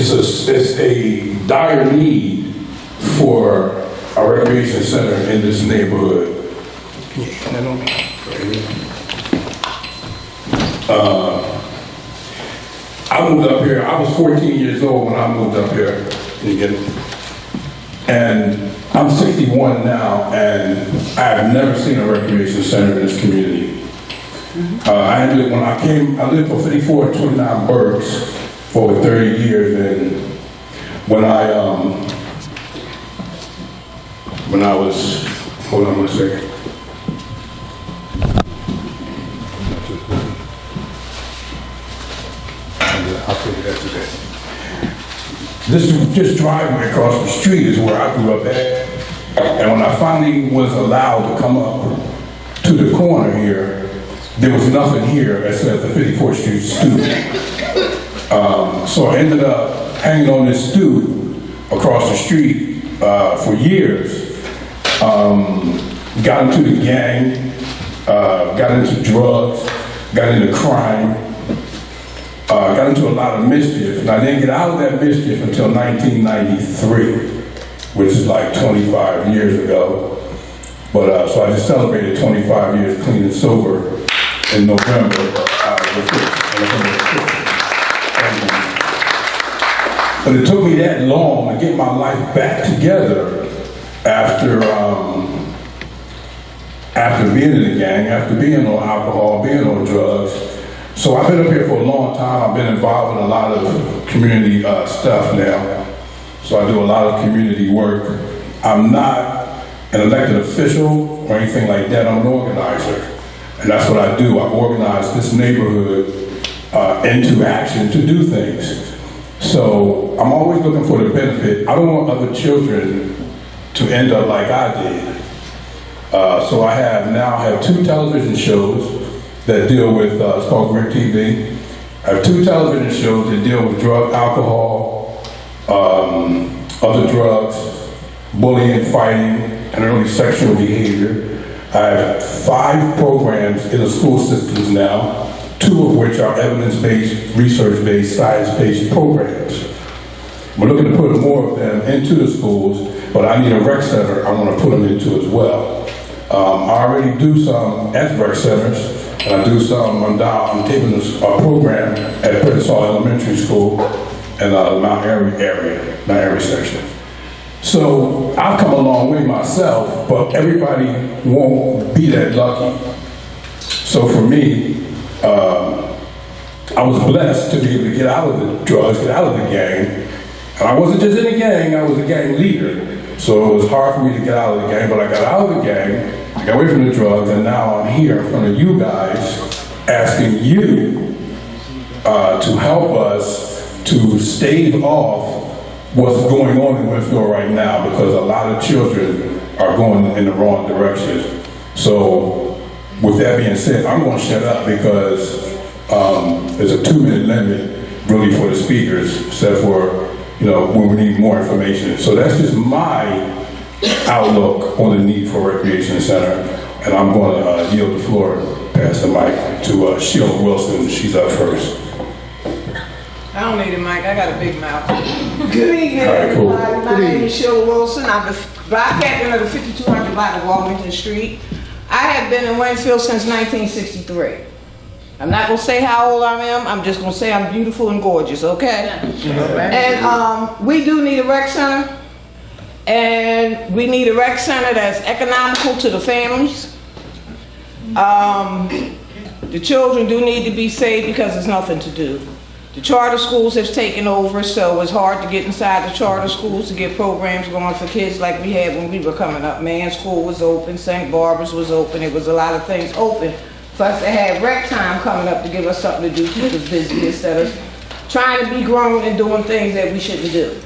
it's a dire need for a recreation center in this neighborhood. Can you hand that on me? I moved up here, I was 14 years old when I moved up here. You get it? And I'm 61 now, and I've never seen a recreation center in this community. I lived for 5429 Burks for over 30 years, and when I was, hold on one second. I'll figure that today. This driveway across the street is where I grew up at, and when I finally was allowed to come up to the corner here, there was nothing here except the 54th Street stoop. So I ended up hanging on this stoop across the street for years. Got into the gang, got into drugs, got into crime, got into a lot of mischief. And I didn't get out of that mischief until 1993, which is like 25 years ago. But so I just celebrated 25 years clean and sober in November but it took me that long to get my life back together after being in the gang, after being on alcohol, being on drugs. So I've been up here for a long time. I've been involved in a lot of community stuff now. So I do a lot of community work. I'm not an elected official or anything like that. I'm an organizer. And that's what I do. I organize this neighborhood into action to do things. So I'm always looking for the benefit. I don't want other children to end up like I did. So I have 2 television shows that deal with, it's called Grit TV. I have 2 television shows that deal with drug, alcohol, other drugs, bullying, fighting, and early sexual behavior. I have 5 programs in the school systems now, 2 of which are evidence-based, research-based, science-based programs. We're looking to put more of them into the schools, but I need a rec center I want to put them into as well. I already do some at rec centers, and I do some, I'm taping a program at Pearsall Elementary School in the Mount Airy section. So I've come a long way myself, but everybody won't be that lucky. So for me, I was blessed to be able to get out of the drugs, get out of the gang. And I wasn't just in a gang, I was a gang leader. So it was hard for me to get out of the gang, but I got out of the gang, I got away from the drugs, and now I'm here in front of you guys asking you to help us to stave off what's going on in Wynnefield right now, because a lot of children are going in the wrong direction. So with that being said, I'm going to shut up because there's a 2-minute limit really for the speakers, except for, when we need more information. So that's just my outlook on the need for a recreation center. And I'm going to yield the floor, pass the mic to Sheila Wilson. She's up first. I don't need a mic, I got a big mouth. Good evening, Cool. everybody. My name is Sheila Wilson. I'm the block captain of the 5200 block of Walmington Street. I have been in Wynnefield since 1963. I'm not gonna say how old I am, I'm just gonna say I'm beautiful and gorgeous, okay? And we do need a rec center. And we need a rec center that's economical to the families. The children do need to be saved because there's nothing to do. The charter schools have taken over, so it's hard to get inside the charter schools to get programs going for kids like we had when we were coming up. Man's School was open, St. Barbara's was open, it was a lot of things open for us to have rec time coming up to give us something to do, keep us busy instead of trying to be grown and doing things that we shouldn't do.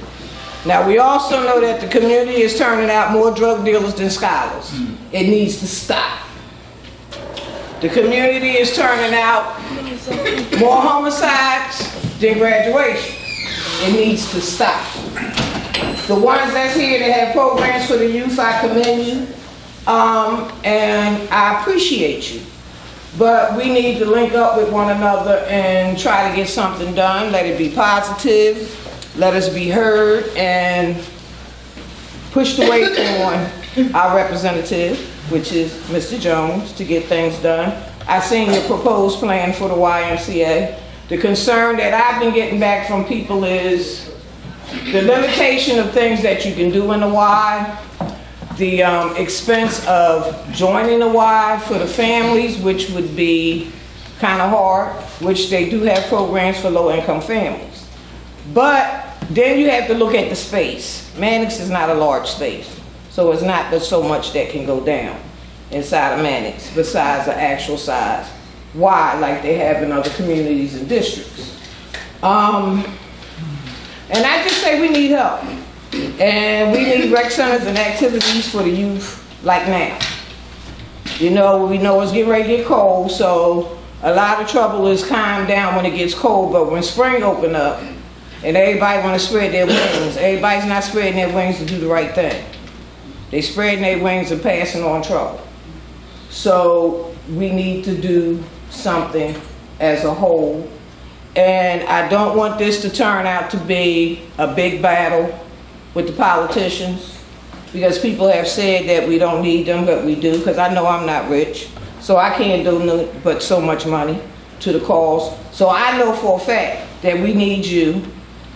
Now we also know that the community is turning out more drug dealers than scholars. It needs to stop. The community is turning out more homicides than graduation. It needs to stop. The ones that's here that have programs for the youth, I commend you, and I appreciate you. But we need to link up with one another and try to get something done. Let it be positive. let us be heard and push the weight on our representative, which is Mr. Jones, to get things done. I seen your proposed plan for the YMCA. The concern that I've been getting back from people is the limitation of things that you can do in the Y, the expense of joining the Y for the families, which would be kind of hard, which they do have programs for low-income families. But then you have to look at the space. Mannix is not a large space, so it's not there's so much that can go down inside of Mannix besides the actual size. Why, like they have in other communities and districts. And I just say we need help. And we need rec centers and activities for the youth like now. You know, we know it's getting ready to get cold, so a lot of trouble is calmed down when it gets cold, but when spring open up and everybody want to spread their wings, everybody's not spreading their wings to do the right thing. They spreading their wings and passing on trouble. So we need to do something as a whole. And I don't want this to turn out to be a big battle with the politicians, because people have said that we don't need them, but we do, because I know I'm not rich. So I can't do but so much money to the cause. So I know for a fact that we need you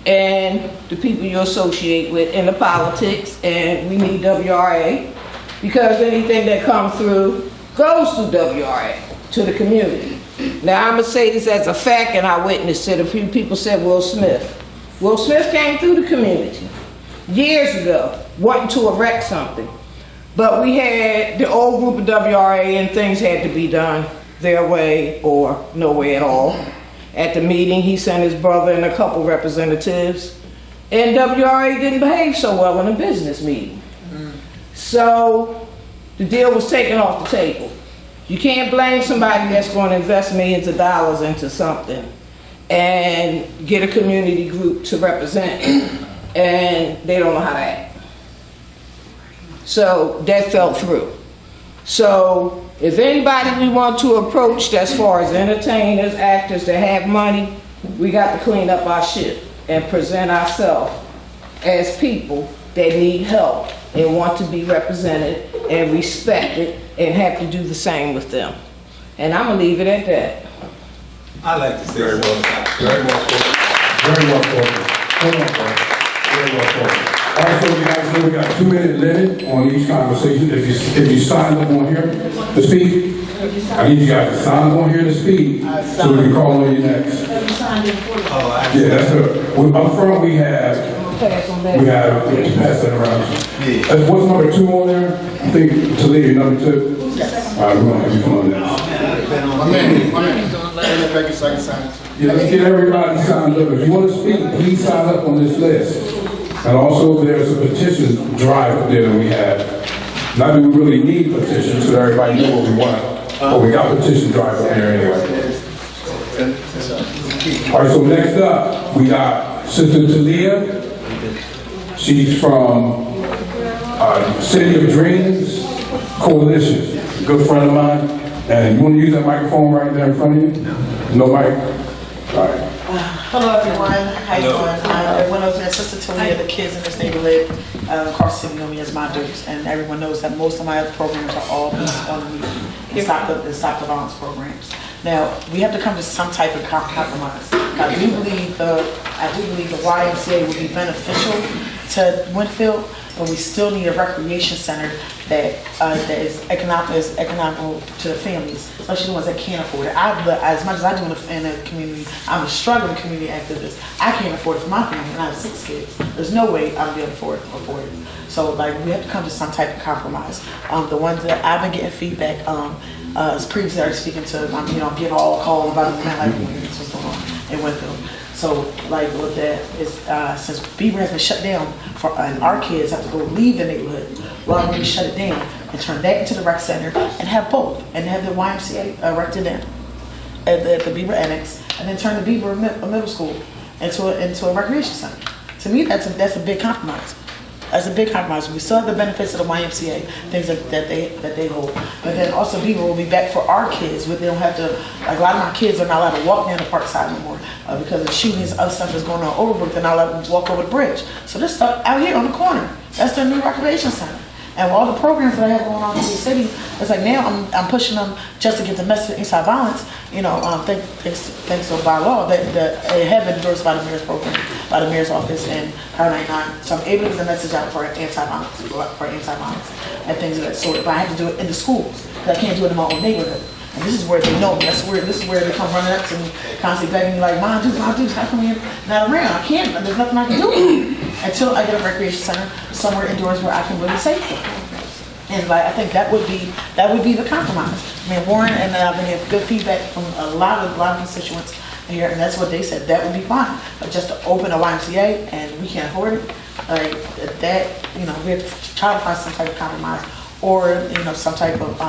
and the people you associate with in the politics, and we need WRA, because anything that comes through goes through WRA to the community. Now I'm gonna say this as a fact, and I witnessed it. A few people said Will Smith. Will Smith came through the community years ago, wanting to erect something. But we had the old group of WRA and things had to be done their way or no way at all. At the meeting, he sent his brother and a couple representatives, and WRA didn't behave so well in a business meeting. So the deal was taken off the table. You can't blame somebody that's going to invest millions of dollars into something and get a community group to represent it, and they don't know how to act. So that fell through. So if anybody we want to approach as far as entertainers, actors that have money, we got to clean up our shit and present ourselves as people that need help and want to be represented and respected and have to do the same with them. And I'm gonna leave it at that. I like to say Very well. Very well spoken. Very well spoken. Hold on, bro. Very well spoken. All right, so you guys know we got a 2-minute limit on each conversation. If you sign up on here to speak, I need you guys to sign up on here to speak so we can call on you next. Yeah, that's good. Up front we have, pass that around. What's number 2 on there? I think Talia, number 2. All right, we're gonna have you come on next. Yeah, let's get everybody signed up. If you want to speak, please sign up on this list. And also, there's a petition drive up there that we have. Not that we really need petitions, so everybody knows what we want. But we got petition drive up there anyway. All right, so next up, we got Sister Talia. She's from City of Dreams Coalition. Good friend of mine. And you want to use that microphone right there in front of you? No mic? All right. Hello everyone, how you doing? Everyone knows me as Sister Talia. The kids in this neighborhood across the city know me as my Dukes, and everyone knows that most of my other programs are all based on the stop the violence programs. Now we have to come to some type of compromise. I do believe the YMCA will be beneficial to Wynnefield, but we still need a recreation center that is economical to the families, especially the ones that can't afford it. As much as I do in the community, I'm a struggling community activist. I can't afford it for my family, and I have 6 kids. There's no way I'm going to afford it. So like we have to come to some type of compromise. The ones that I've been getting feedback, as previously I was speaking to, I'm getting all calls about the like what's going on in Wynnefield. So, like with that, is since Beaver has been shut down, and our kids have to go leave the neighborhood, well, we shut it down and turn that into the rec center and have both, and have the YMCA erected in at the Beaver Annex, and then turn the Beaver Middle School into a recreation center. To me, that's a big compromise. That's a big compromise. We still have the benefits of the YMCA, things that they hold. But then also people will be back for our kids, where they don't have to, like a lot of my kids are not allowed to walk down the park side anymore because of shootings, other stuff is going on Overbrook, they're not allowed to walk over the bridge. So this stuff out here on the corner, that's their new recreation center. And with all the programs that I have going on in the city, it's like now I'm pushing them just to get the message of inside violence. You know, thanks to by law that it have been endorsed by the mayor's program, by the mayor's office and Power 99. So I'm able to get the message out for anti-violence and things of that sort. But I have to do it in the schools because I can't do it in my own neighborhood. And this is where they know me. This is where they come running up to me, constantly begging me like, Mom, Dukes, how come you're not around? I can't. There's nothing I can do until I get a recreation center somewhere indoors where I can really save them. And like I think that would be the compromise. I mean, Warren and I've been getting good feedback from a lot of constituents here, and that's what they said. That would be fine. But just to open a YMCA and we can't afford it, like that, you know, we have to try to find some type of compromise, or you know, some type of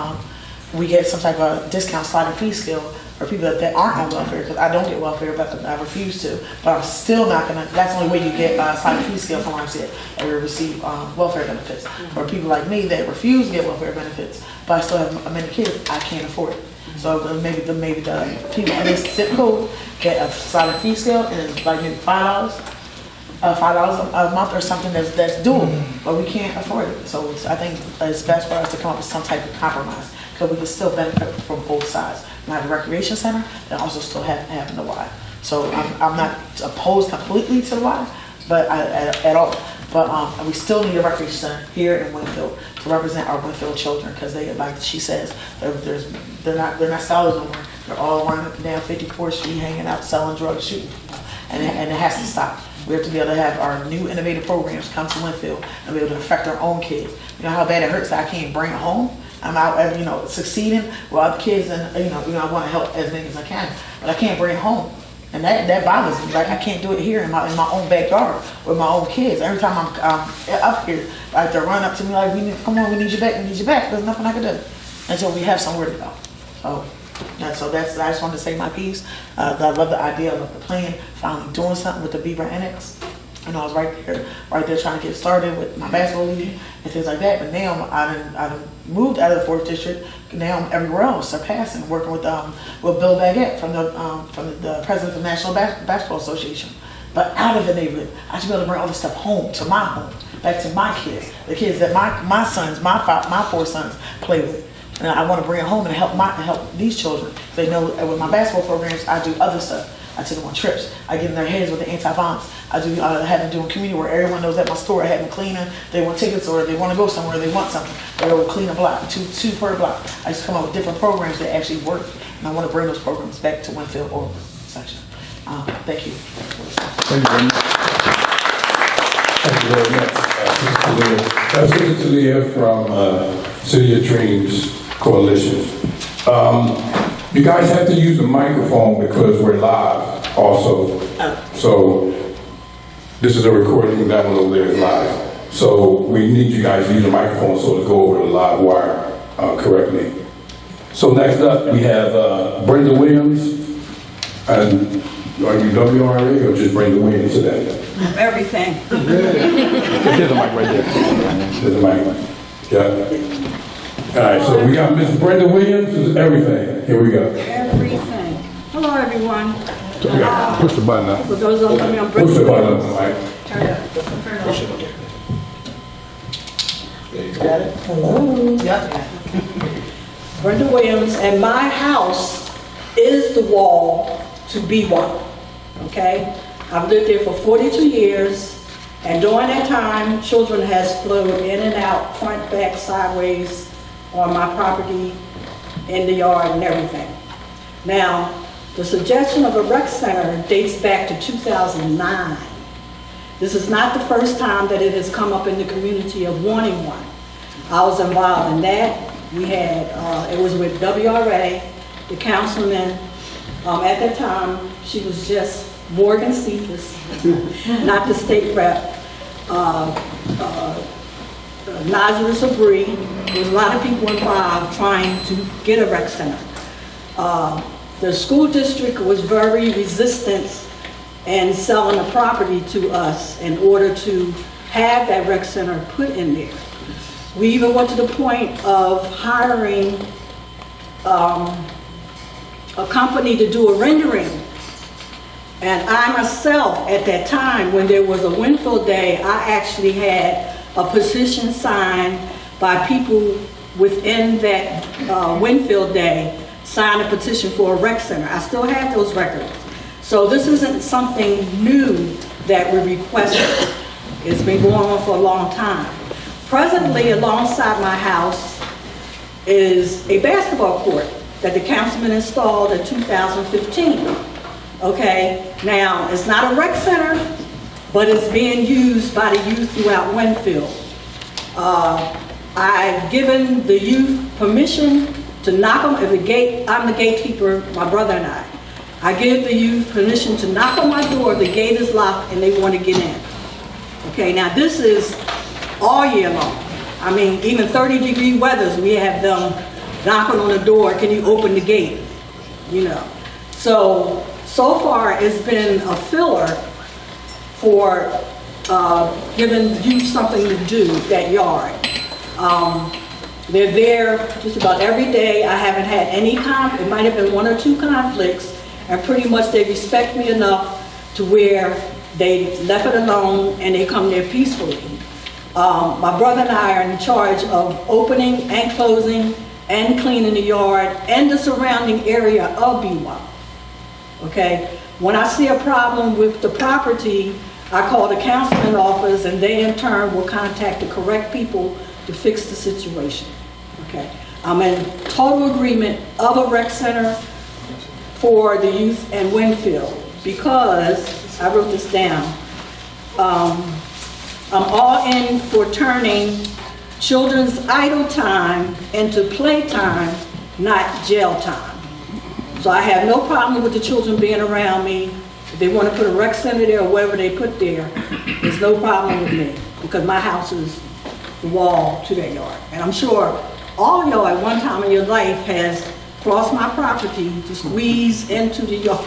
we get some type of discount sliding fee scale for people that aren't on welfare, because I don't get welfare, but I refuse to. But I'm still not gonna, that's the only way you get sliding fee scale from YMCA, and we receive welfare benefits. For people like me that refuse to get welfare benefits, but I still have many kids, I can't afford it. So maybe the people in this zip code get a sliding fee scale, and it's like maybe $5 a month or something that's doable, but we can't afford it. So I think it's best for us to come up with some type of compromise, because we can still benefit from both sides. We have a recreation center, and also still having the Y. So I'm not opposed completely to the Y, but at all. But we still need a recreation center here in Wynnefield to represent our Wynnefield children, because they, like she says, they're not scholars no more. They're all running up and down 54th Street, hanging out, selling drugs, shooting people, and it has to stop. We have to be able to have our new innovative programs come to Wynnefield and be able to affect our own kids. You know how bad it hurts that I can't bring it home? I'm out, you know, succeeding with other kids, and you know, I want to help as many as I can, but I can't bring it home, and that bothers me. Like I can't do it here in my own backyard with my own kids. Every time I'm up here, like they're running up to me like, "Come on, we need you back, we need you back." There's nothing I can do until we have somewhere to go. So that's I just wanted to say my piece. I love the idea of the plan, finally doing something with the Beaver Annex. And I was right there trying to get started with my basketball league and things like that. But now I done moved out of the 4th district. Now I'm everywhere else, surpassing, working with Bill Baggett from the president of the National Basketball Association. But out of the neighborhood, I should be able to bring all this stuff home, to my home, back to my kids, the kids that my sons, my 4 sons play with. And I want to bring it home and help these children. They know with my basketball programs, I do other stuff. I take them on trips. I get in their heads with the anti-violence. I have them doing community where everyone knows at my store. I have them cleaning. They want tickets, or they want to go somewhere. They want something. They go clean a block, two per block. I just come up with different programs that actually work, and I want to bring those programs back to Wynnefield or section. Thank you. Thank you very much. Thank you very much, Sister Talia from City of Dreams Coalition. You guys have to use the microphone because we're live also. So this is a recording, that one over there is live. So we need you guys to use the microphone so to go over the live wire correctly. So next up we have Brenda Williams. And are you WRA or just Brenda Williams today? Everything. There's a mic right there. There's a mic. Yeah. All right, so we got Miss Brenda Williams. This is everything. Here we go. Everything. Hello, everyone. So we got push the button up. For those of you on Brenda Push the button Williams. up, Mike. Turn it up. Turn it up. Got it? Hello. Yep. Brenda Williams, and my house is the wall to be one, okay? I've lived there for 42 years, and during that time, children has flowed in and out, front, back, sideways, on my property, in the yard and everything. Now, the suggestion of a rec center dates back to 2009. This is not the first time that it has come up in the community of wanting one. I was involved in that. We had, it was with WRA, the councilman. At that time, she was just Morgan Cephas, not the state rep. Nazareth Sabri. There was a lot of people involved trying to get a rec center. The school district was very resistant in selling the property to us in order to have that rec center put in there. We even went to the point of hiring a company to do a rendering. And I myself, at that time, when there was a Wynnefield Day, I actually had a petition signed by people within that Wynnefield Day, sign a petition for a rec center. I still have those records. So this isn't something new that we requested. It's been going on for a long time. Presently, alongside my house is a basketball court that the councilman installed in 2015. Okay, now it's not a rec center, but it's being used by the youth throughout Wynnefield. I've given the youth permission to knock on the gate. I'm the gatekeeper, my brother and I give the youth permission to knock on my door. The gate is locked and they want to get in. Okay, now this is all year long. I mean, even 30-degree weathers, we have them knocking on the door. Can you open the gate? You know. So far it's been a filler for giving youth something to do, that yard. They're there just about every day. I haven't had any conflict. It might have been one or two conflicts, and pretty much they respect me enough to where they left it alone and they come there peacefully. My brother and I are in charge of opening and closing and cleaning the yard and the surrounding area of BWAP. Okay? When I see a problem with the property, I call the councilman office and they in turn will contact the correct people to fix the situation. Okay? I'm in total agreement of a rec center for the youth in Wynnefield because, I wrote this down, I'm all in for turning children's idle time into playtime, not jail time. So I have no problem with the children being around me. If they want to put a rec center there or whatever they put there, there's no problem with me because my house is the wall to their yard. And I'm sure all of y'all at one time in your life has crossed my property to squeeze into the yard.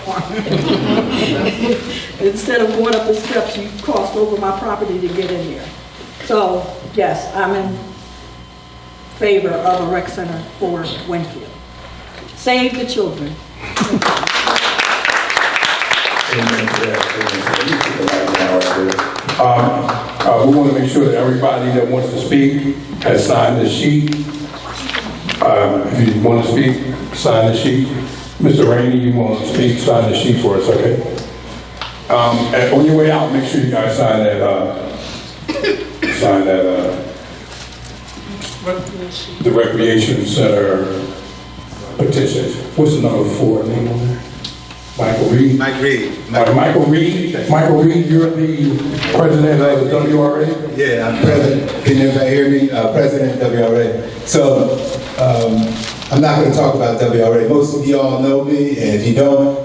Instead of going up the steps, you crossed over my property to get in there. So yes, I'm in favor of a rec center for Wynnefield. Save the children. We want to make sure that everybody that wants to speak has signed the sheet. If you want to speak, sign the sheet. Mr. Rainey, you want to speak, sign the sheet for us, okay? And on your way out, make sure you guys sign that, the Recreation Center petition. What's the number 4 name on there? Michael Reed? Mike Reed. Michael Reed. Michael Reed, you're the president of the WRA? Yeah, I'm president. Can everybody hear me? President of WRA. So, I'm not going to talk about WRA. Most of you all know me, and if you don't,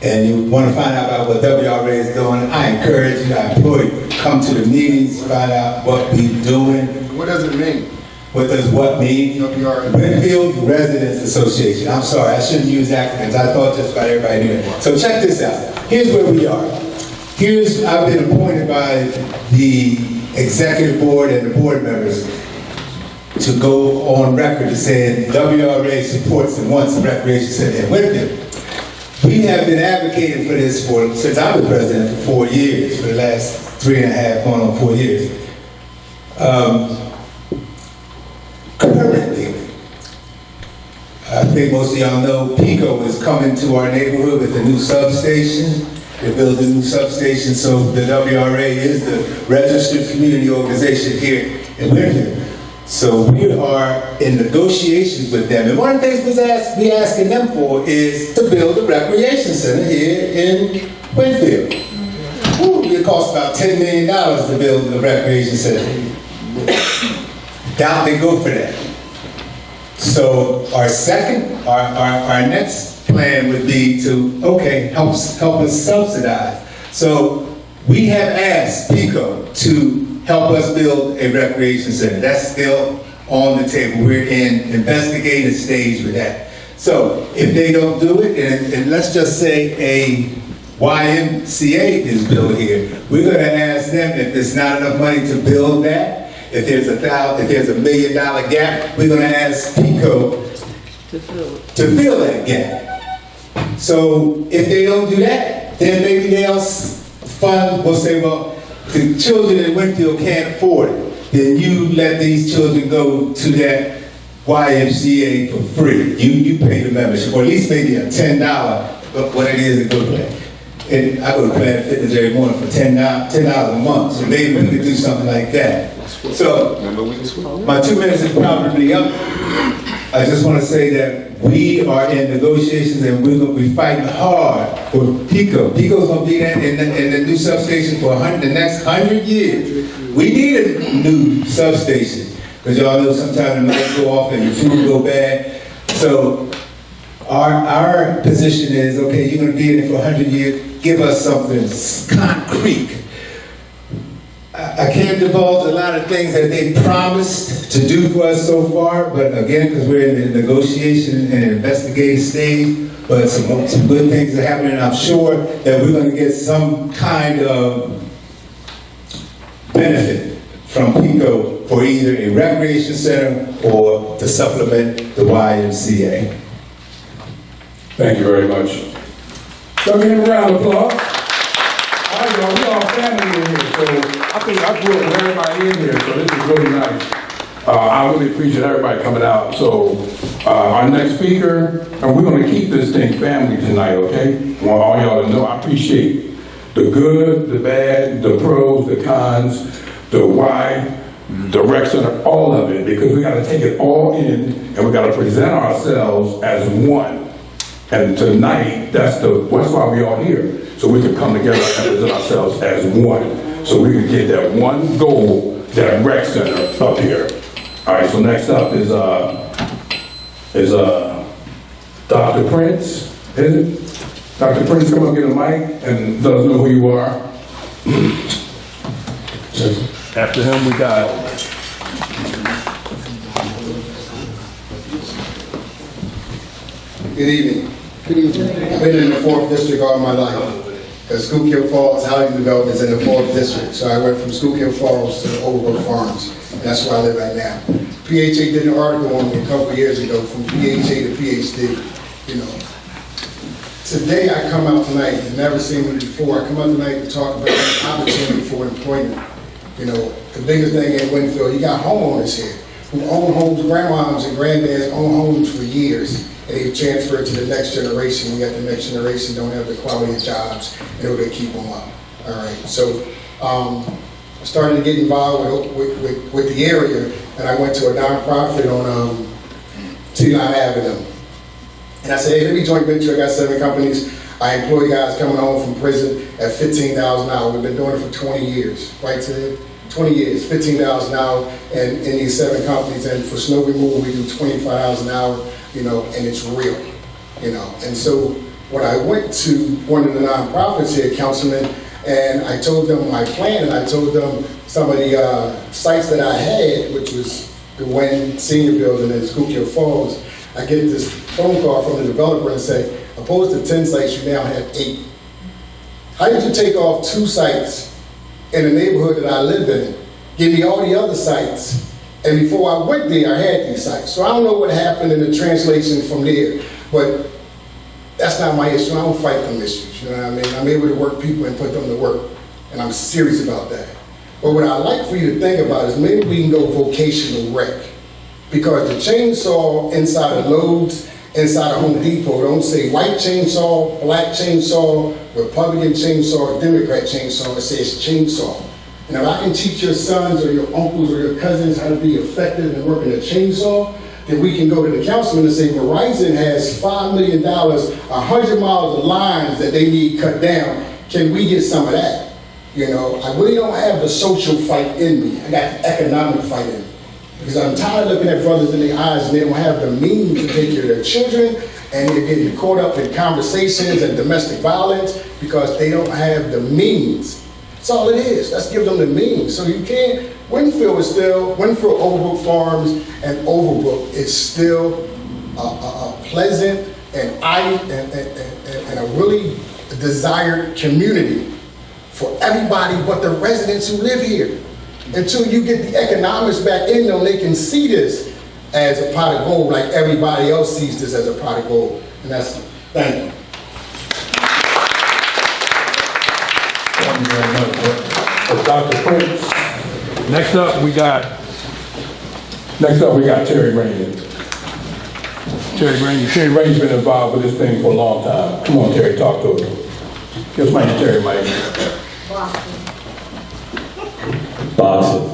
and you want to find out about what WRA is doing, I encourage you, I implore you, come to the meetings, find out what we're doing. What does it mean? What does what mean? WRA. Wynnefield Residents Association. I'm sorry, I shouldn't use acronyms. I thought just about everybody knew it. So check this out. Here's where we are. I've been appointed by the executive board and the board members to go on record as saying WRA supports and wants a recreation center in Wynnefield. We have been advocating for this since I was president for 4 years, for the last 3.5, going on 4 years. Currently, I think most of y'all know Pico is coming to our neighborhood with a new substation. They're building a new substation, so the WRA is the registered community organization here in Wynnefield. So we are in negotiations with them. And one of the things we're asking them for is to build a recreation center here in Wynnefield. It costs about $10 million to build a recreation center. Doubt they go for that. So our next plan would be to, okay, help us subsidize. So we have asked Pico to help us build a recreation center. That's still on the table. We're in investigative stage with that. So if they don't do it, and let's just say YMCA is built here. We're gonna ask them if there's not enough money to build that. If there's if there's $1 million gap, we're gonna ask PICO to fill that gap. So if they don't do that, then maybe they'll fund, will say, well, the children in Wynnefield can't afford it. Then you let these children go to that YMCA for free. You pay the membership, or at least maybe a $10, what it is to go to that. And I go to Planet Fitness every morning for $10 a month, so maybe we could do something like that. So, my 2 minutes is probably up. I just want to say that we are in negotiations and we're going to be fighting hard for PICO. PICO's going to be in the new substation for the next 100 years. We need a new substation because y'all know sometimes the lights go off and your food go bad. So our position is, okay, you're going to be in it for 100 years. Give us something concrete. I can't divulge a lot of things that they promised to do for us so far, but again, because we're in the negotiation and investigative stage, but some good things are happening. I'm sure that we're going to get some kind of benefit from PICO for either a recreation center or to supplement the YMCA. Thank you very much. So give me a round of applause. All right, y'all, we all family in here, so I think I grew up with everybody in here, so this is really nice. I really appreciate everybody coming out. So our next speaker, and we're going to keep this thing family tonight, okay? I want all y'all to know I appreciate the good, the bad, the pros, the cons, the why, the rec center, all of it, because we got to take it all in and we got to present ourselves as one. And tonight, that's why we're all here. So we can come together and present ourselves as one. So we can get that one goal, that rec center up here. All right, so next up is Dr. Prince, is it? Dr. Prince, come up, get a mic and let us know who you are. After him, we got Good evening. I've been in the 4th District all my life. Because Schuylkill Falls Housing Development is in the 4th District. So I went from Schuylkill Falls to Overbrook Farms. And that's where I live right now. PHA did an article on me a couple of years ago, from PHA to PhD. You know, today I come out tonight, you've never seen me before. I come out tonight to talk about the opportunity for employment. You know, the biggest thing in Wynnefield, you got homeowners here who own homes, grandmoms and granddads own homes for years. And they've transferred to the next generation. We got the next generation don't have the quality of jobs in order to keep them up. All right, so I started to get involved with the area, and I went to a nonprofit on T-Line Avenue. And I said, hey, let me joint venture. I got 7 companies. I employ guys coming home from prison at $15 an hour. We've been doing it for 20 years, right, Ted? 20 years, $15 an hour, and in these 7 companies. And for snow removal, we do $25 an hour. You know, and it's real, you know. And so when I went to one of the nonprofits here, Councilman, and I told them my plan, and I told them some of the sites that I had, which was the Wynn Senior Building in Schuylkill Falls, I get this phone call from the developer and say, opposed to 10 sites, you now have 8. How did you take off 2 sites in a neighborhood that I live in, give me all the other sites, and before I went there, I had these sites. So I don't know what happened in the translation from there, but that's not my issue. I don't fight them issues, you know what I mean? I'm able to work people and put them to work, and I'm serious about that. But what I'd like for you to think about is maybe we can go vocational rec, because the chainsaw inside of Lowe's, inside of Home Depot, don't say white chainsaw, black chainsaw, Republican chainsaw, Democrat chainsaw, it says chainsaw. And if I can teach your sons or your uncles or your cousins how to be effective in working a chainsaw, then we can go to the councilman and say, Verizon has $5 million, 100 miles of lines that they need cut down. Can we get some of that? You know, I really don't have the social fight in me. I got the economic fight in me. Because I'm tired of looking at brothers in the eyes and they don't have the means to take care of their children, and they're getting caught up in conversations and domestic violence because they don't have the means. That's all it is. Let's give them the means. So you can't, Wynnefield Overbrook Farms and Overbrook is still a pleasant and a really desired community for everybody but the residents who live here. Until you get the economics back in them, they can see this as a pot of gold like everybody else sees this as a pot of gold. And that's, thank you. Thank you very much. Dr. Prince. Next up, we got Terry Rainey. Terry Rainey's been involved with this thing for a long time. Come on, Terry, talk to him. Give Mike to Terry, Mike. Boxing.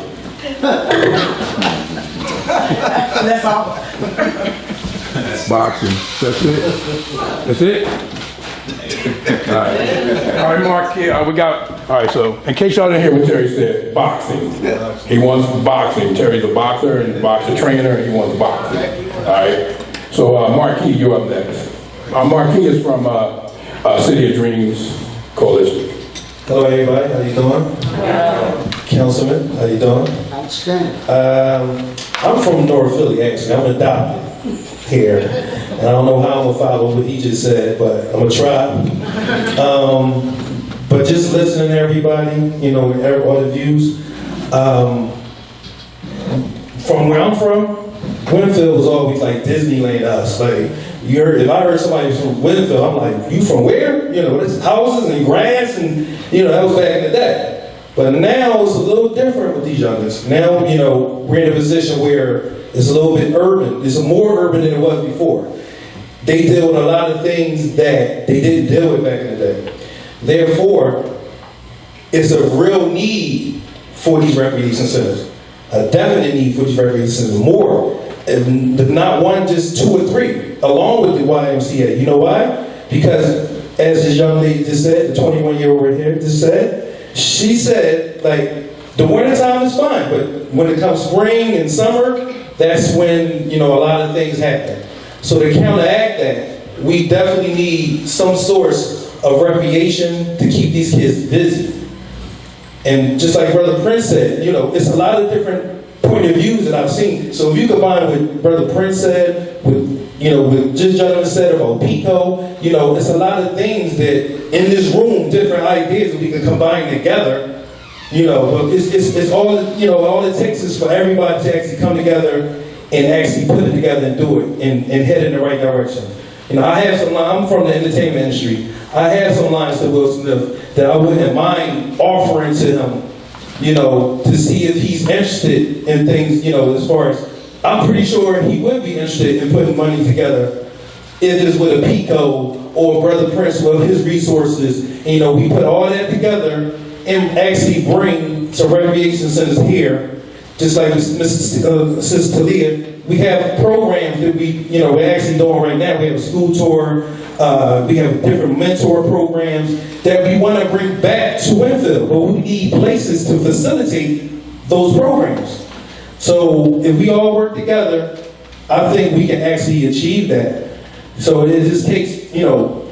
That's all. boxing. That's it? That's it? All right, Mark, here, all right, so in case y'all didn't hear what Terry said, boxing. He wants boxing. Terry's a boxer and a boxer trainer, and he wants boxing. All right, so Marquis, you're up next. Marquis is from City of Dreams Coalition. Hello, everybody. How you doing? Councilman, how you doing? Outstanding. I'm from North Philly, actually. I'm adopted here. And I don't know how I'm gonna follow what he just said, but I'm gonna try. But just listening to everybody, you know, all the views. From where I'm from, Wynnefield was always like Disneyland to us. Like, if I heard somebody from Wynnefield, I'm like, you from where? You know, it's houses and grass and, you know, that was back in the day. But now it's a little different with these youngins. Now, you know, we're in a position where it's a little bit urban. It's more urban than it was before. They deal with a lot of things that they didn't deal with back in the day. Therefore, it's a real need for these recreation centers. A definite need for these recreation centers. More. If not one, just 2 or 3, along with the YMCA. You know why? Because, as this young lady just said, the 21-year-old right here just said, she said, like, the wintertime is fine, but when it comes spring and summer, that's when, you know, a lot of things happen. So to counteract that, we definitely need some source of recreation to keep these kids busy. And just like Brother Prince said, you know, it's a lot of different point of views that I've seen. So if you combine what Brother Prince said, with, you know, what this gentleman said about Pico, you know, it's a lot of things that in this room, different ideas that we can combine together. You know, but it's all, you know, all it takes is for everybody to actually come together and actually put it together and do it and head in the right direction. You know, I have some lines, I'm from the entertainment industry. I have some lines to Will Smith that I wouldn't mind offering to him, you know, to see if he's interested in things, you know, as far as, I'm pretty sure he would be interested in putting money together if it's with a Pico or Brother Prince with his resources. And, you know, we put all that together and actually bring some recreation centers here, just like Sister Talia. We have programs that we're actually doing right now. We have a school tour. We have different mentor programs that we want to bring back to Wynnefield, but we need places to facilitate those programs. So if we all work together, I think we can actually achieve that. So it just takes, you know,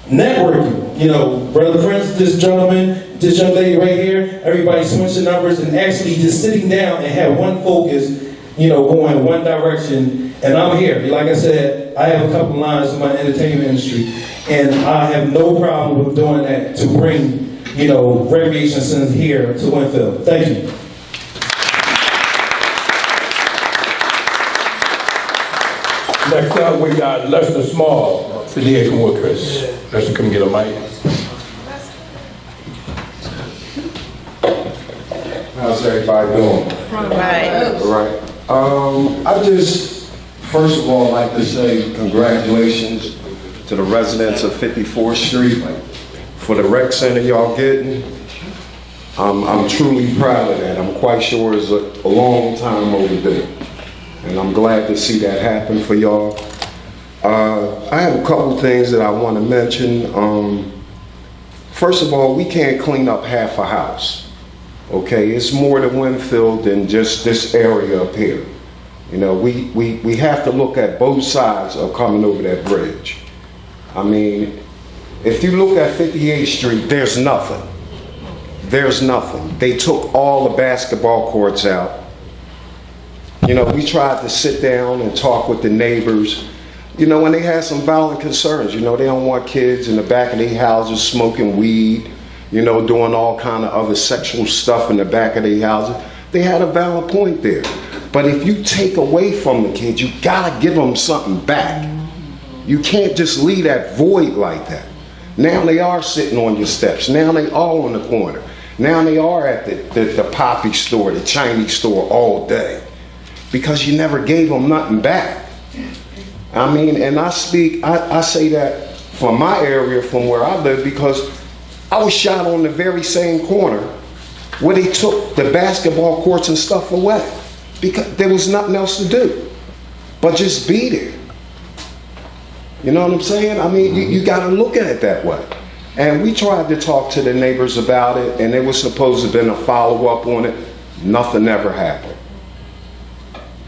networking. You know, Brother Prince, this gentleman, this young lady right here, everybody switching numbers and actually just sitting down and have one focus, you know, going in one direction. And I'm here. Like I said, I have a couple lines in my entertainment industry, and I have no problem with doing that to bring, you know, recreation centers here to Wynnefield. Thank you. Next up, we got Lester Small, 58 from Woodcrest. Lester, come get a mic. How's everybody doing? All right. I just, first of all, like to say congratulations to the residents of 54th Street for the rec center y'all getting. I'm truly proud of that. I'm quite sure it's a long time overdue. And I'm glad to see that happen for y'all. I have a couple things that I want to mention. First of all, we can't clean up half a house. Okay, it's more to Wynnefield than just this area up here. You know, we have to look at both sides of coming over that bridge. I mean, if you look at 58th Street, there's nothing. There's nothing. They took all the basketball courts out. You know, we tried to sit down and talk with the neighbors. you know, and they had some valid concerns. You know, they don't want kids in the back of their houses smoking weed, you know, doing all kind of other sexual stuff in the back of their houses. They had a valid point there. But if you take away from the kids, you gotta give them something back. You can't just leave that void like that. Now they are sitting on your steps. Now they are on the corner. Now they are at the poppy store, the Chinese store all day. Because you never gave them nothing back. I mean, and I say that from my area, from where I live, because I was shot on the very same corner where they took the basketball courts and stuff away. Because there was nothing else to do but just be there. You know what I'm saying? I mean, you got to look at it that way. And we tried to talk to the neighbors about it, and there was supposed to have been a follow-up on it. Nothing ever happened.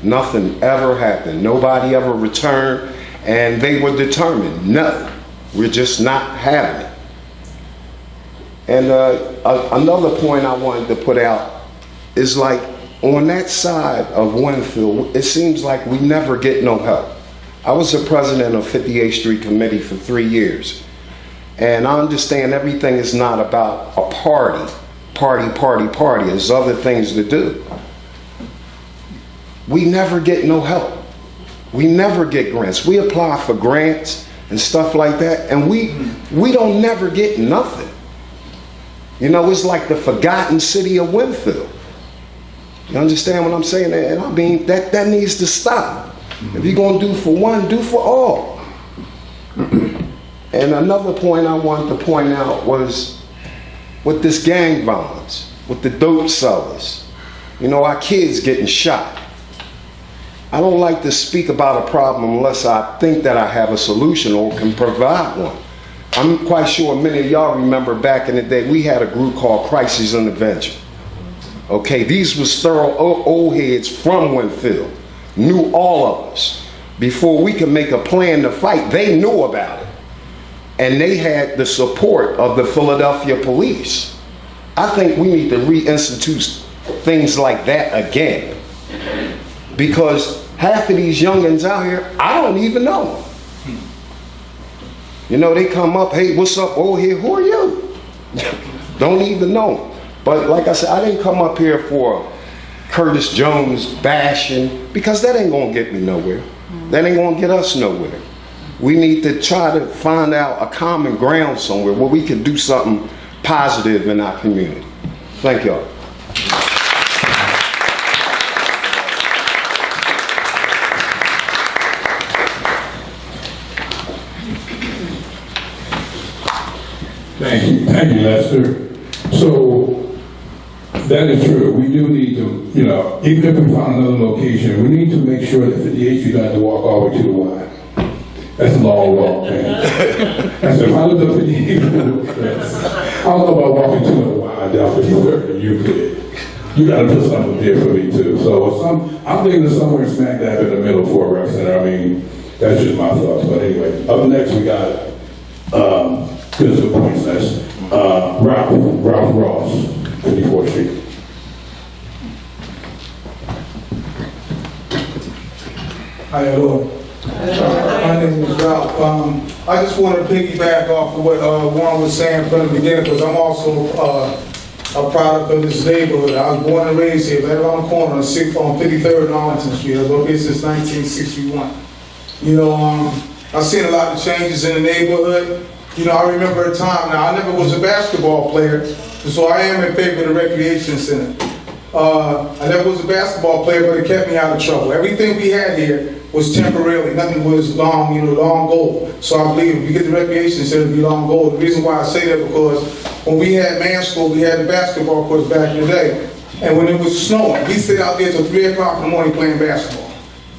Nothing ever happened. Nobody ever returned, and they were determined, no, we're just not having it. And another point I wanted to put out is, like, on that side of Wynnefield, it seems like we never get no help. I was the president of 58th Street Committee for 3 years. And I understand everything is not about a party. There's other things to do. We never get no help. We never get grants. We apply for grants and stuff like that, and we don't never get nothing. You know, it's like the forgotten city of Wynnefield. You understand what I'm saying? And I mean, that needs to stop. If you're going to do for one, do for all. And another point I wanted to point out was with this gang violence, with the dope sellers. You know, our kids getting shot. I don't like to speak about a problem unless I think that I have a solution or can provide one. I'm quite sure many of y'all remember back in the day, we had a group called Crisis Intervention. Okay, these was thorough old heads from Wynnefield, knew all of us. Before we could make a plan to fight, they knew about it. And they had the support of the Philadelphia police. I think we need to reinstitute things like that again. Because half of these youngins out here, I don't even know them. You know, they come up, hey, what's up, old head, who are you? Don't even know them. But like I said, I didn't come up here for Curtis Jones bashing, because that ain't gonna get me nowhere. That ain't gonna get us nowhere. We need to try to find out a common ground somewhere where we can do something positive in our community. Thank y'all. Thank you, Lester. So, that is true. We do need to, you know, even if we find another location, we need to make sure that 58th Street doesn't walk all the way to the Y. That's a long walk, man. That's if I lived up 58th Street, I don't know about walking to the Y down 53rd, you could. You gotta put something there for me too. So I'm thinking of somewhere smack dab in the middle for a rec center. I mean, that's just my thoughts. But anyway, up next we got, good points, that's Ralph Ross, 54th Street. How you doing? My name is Ralph. I just want to piggyback off of what Warren was saying from the beginning, because I'm also a product of this neighborhood. I was born and raised here, right around the corner on 53rd and Arlington Street. I've been here since 1961. You know, I've seen a lot of changes in the neighborhood. You know, I remember a time, now I never was a basketball player, so I am in favor of the recreation center. I never was a basketball player, but it kept me out of trouble. Everything we had here was temporarily, nothing was long, you know, long goal. So I believe if we get the recreation center to be long goal. The reason why I say that because when we had man school, we had the basketball courts back in the day. And when it was snowing, we stayed out there till 3 o'clock in the morning playing basketball.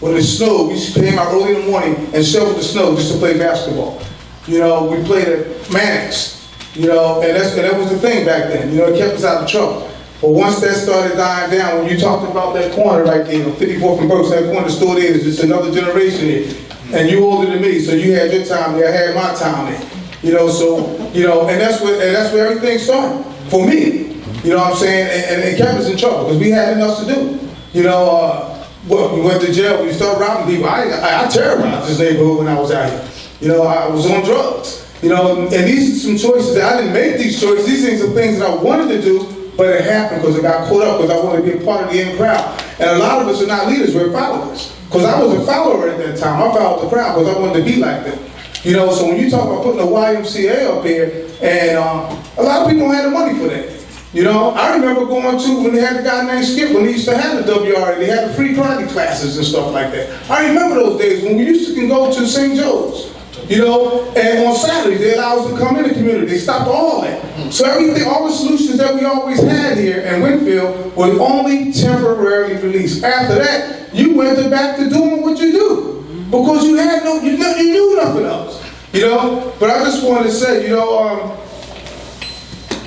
When it snowed, we used to came out early in the morning and shovel the snow just to play basketball. You know, we played at Mannix, you know, and that was the thing back then. You know, it kept us out of trouble. But once that started dying down, when you talked about that corner right there, 54th and Brooks, that corner store there is just another generation here. And you older than me, so you had your time there, I had my time there. You know, so, you know, and that's where everything started, for me. You know what I'm saying? And it kept us in trouble, because we had enough to do. You know, Well, we went to jail, we started robbing people. I terrorized this neighborhood when I was out here. You know, I was on drugs. You know, and these are some choices that I didn't make these choices. These things are things that I wanted to do, but it happened because I got caught up because I wanted to be a part of the in crowd. And a lot of us are not leaders, we're followers. Because I was a follower at that time. I followed the crowd because I wanted to be like them. You know, so when you talk about putting a YMCA up here, and a lot of people don't have the money for that. You know, I remember going to when they had a guy named Skip, when they used to have the WRA, they had the free karate classes and stuff like that. I remember those days when we used to go to St. Joe's. You know, and on Saturdays, they allowed us to come in the community. They stopped all that. So everything, all the solutions that we always had here in Wynnefield were only temporarily released. After that, you went back to doing what you do. Because you had you knew nothing else. You know, but I just wanted to say, you know,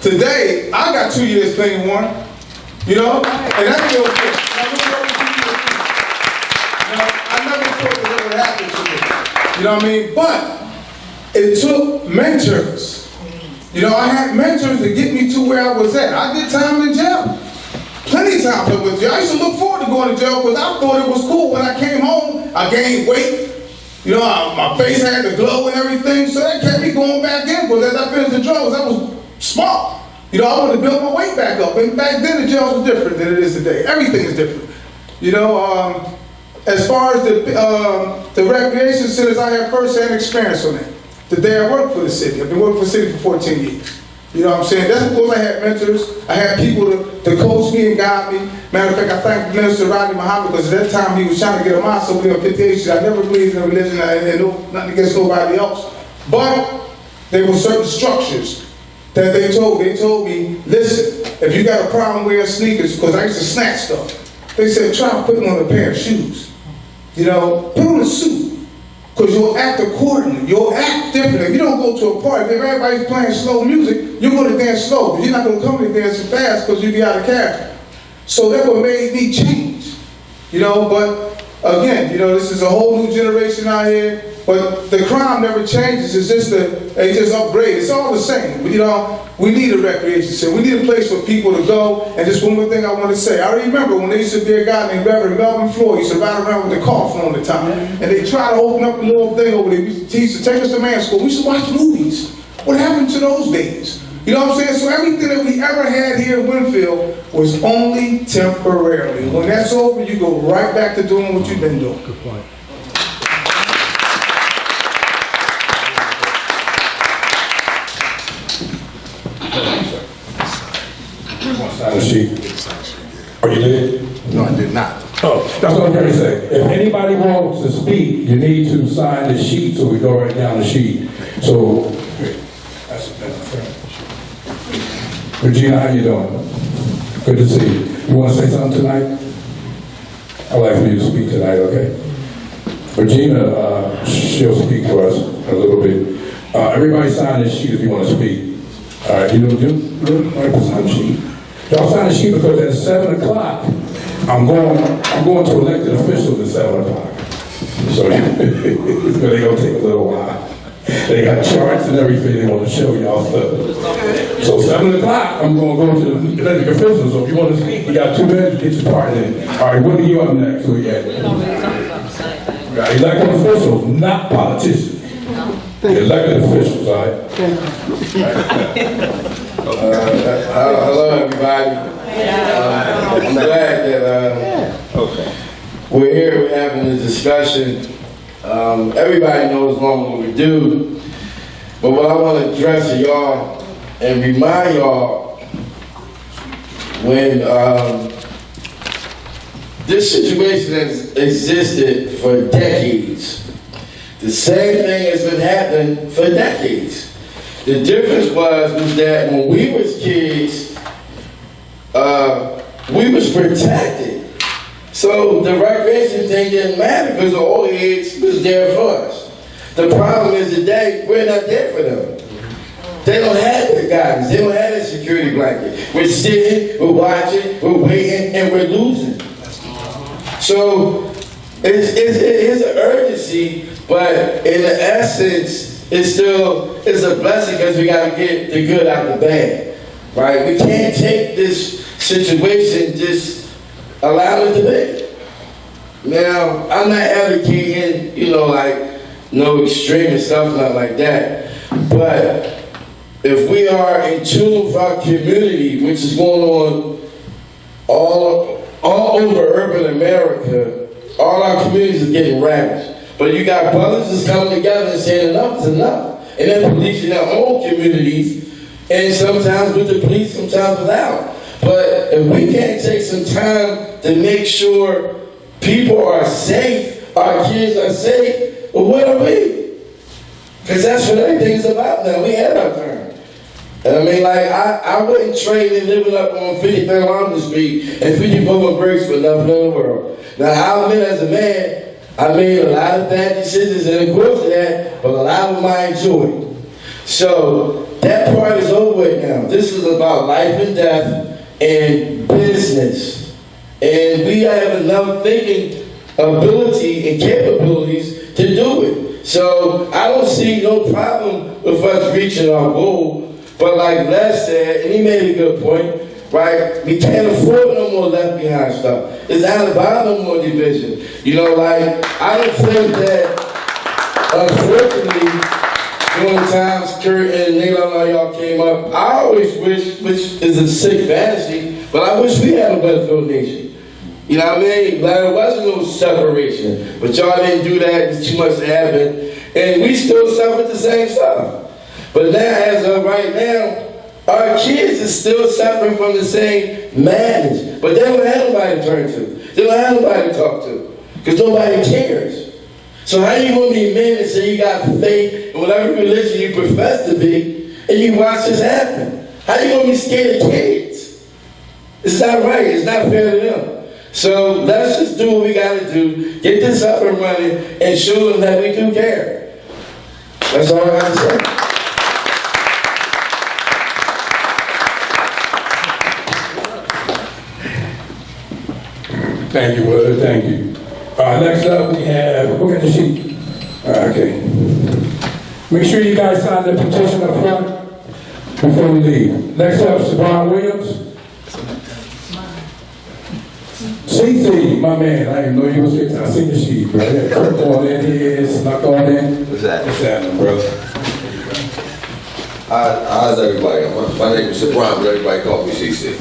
today, I got 2 years clean one. You know, and that's real good. I never thought that would happen to me. You know what I mean? But it took mentors. You know, I had mentors to get me to where I was at. I did time in jail. Plenty of times I went to jail. I used to look forward to going to jail because I thought it was cool. When I came home, I gained weight. You know, my face had the glow and everything. So that kept me going back in because as I finished the drugs, I was smart. You know, I wanted to build my weight back up. And back then, the jail was different than it is today. Everything is different. You know, as far as the recreation centers, I had first-hand experience on that. The day I worked for the city. I've been working for the city for 14 years. You know what I'm saying? That's because I had mentors. I had people to coach me and guide me. Matter of fact, I thank Minister Rodney Muhammad because at that time he was trying to get a mosque over there on 58th Street. I never believed in religion and nothing against nobody else. But there were certain structures that they told me, listen, if you got a problem wearing sneakers, because I used to snatch stuff, they said, try putting on a pair of shoes. You know, put on a suit. Because you'll act accordingly. You'll act differently. If you don't go to a party, if everybody's playing slow music, you're going to dance slow. But you're not going to come to dancing fast because you'll be out of character. So that what made me change. You know, but again, you know, this is a whole new generation out here. But the crime never changes. It's just they just upgrade. It's all the same. But, you know, we need a recreation center. We need a place for people to go. And just one more thing I want to say. I remember when there used to be a guy named Reverend Melvin Floyd. He used to ride around with the coffin on the top. And they tried to open up a little thing over there. He used to take us to man's school. We used to watch movies. What happened to those days? You know what I'm saying? So everything that we ever had here in Wynnefield was only temporarily. When that's over, you go right back to doing what you've been doing. Good point. Sign the sheet. Oh, you did? No, I did not. Oh, that's what I'm going to say. If anybody wants to speak, you need to sign the sheet, so we go right down the sheet. So, that's Regina, how you doing? Good to see you. You want to say something tonight? I'd like for you to speak tonight, okay? Regina, she'll speak for us a little bit. Everybody sign this sheet if you want to speak. All right, you do sign the sheet. Y'all sign the sheet because at 7 o'clock, I'm going to elected officials at 7 o'clock. So it's going to take a little while. They got charts and everything they want to show y'all stuff. So 7 o'clock, I'm going to go to the elected officials. So if you want to speak, you got 2 minutes to get your part in. All right, what are you up next? Who you at? Elected officials, not politicians. Elected officials, all right? Hello, everybody. I'm glad that we're here, we're having this discussion. Everybody knows what we do, but what I want to address to y'all and remind y'all, when this situation has existed for decades, the same thing has been happening for decades. The difference was that when we was kids, we was protected. So the recreation thing didn't matter because the old heads was there for us. The problem is today, we're not there for them. They don't have their guidance. They don't have their security blanket. We're sitting, we're watching, we're waiting, and we're losing. So it's an urgency, but in the essence, it's a blessing because we got to get the good out of the bad, right? We can't take this situation, just allow it to be. Now, I'm not advocating, you know, like, no extreme and stuff, not like that. But if we are in tune with our community, which is going on all over urban America, all our communities are getting ravaged. But you got brothers that's coming together and saying enough is enough. And then policing their own communities, and sometimes with the police, sometimes without. But if we can't take some time to make sure people are safe, our kids are safe, well, what are we? Because that's what everything's about now. We had our turn. And I mean, like, I wouldn't trade in living up on 53rd London Street and 54th Briggs for nothing in the world. Now, I'll admit as a man, I made a lot of bad decisions and equivalent to that, but a lot of them I enjoyed. So that part is over with now. This is about life and death and business. And we have enough thinking ability and capabilities to do it. So I don't see no problem with us reaching our goal. But like Les said, and he made a good point, right? We can't afford no more left behind stuff. It's not about no more division. You know, like, I don't think that, unfortunately, during times Kurt and Nayla, y'all came up, I always wish, which is a sick fantasy, but I wish we had a Wynnefield nation. You know what I mean? Like, there wasn't no separation, but y'all didn't do that, it's too much to happen, and we still suffered the same stuff. But now, as of right now, our kids are still suffering from the same madness, but they don't have nobody to turn to. They don't have nobody to talk to, because nobody cares. So how you going to be men and say you got faith in whatever religion you profess to be, and you watch this happen? How you going to be scared of kids? It's not right. It's not fair to them. So let's just do what we got to do, get this up and running, and show them that we do care. That's all I have to say. Thank you, brother, thank you. Next up we have, look at the sheet. Okay. Make sure you guys sign the petition up front before we leave. Next up, Savon Williams. CC, my man, I didn't know you was here. I seen the sheet, bro. Yeah, Kirk on in here, snuck on in. What's that? What's happening, brother? How's everybody? My name is Sabron, but everybody calls me CC.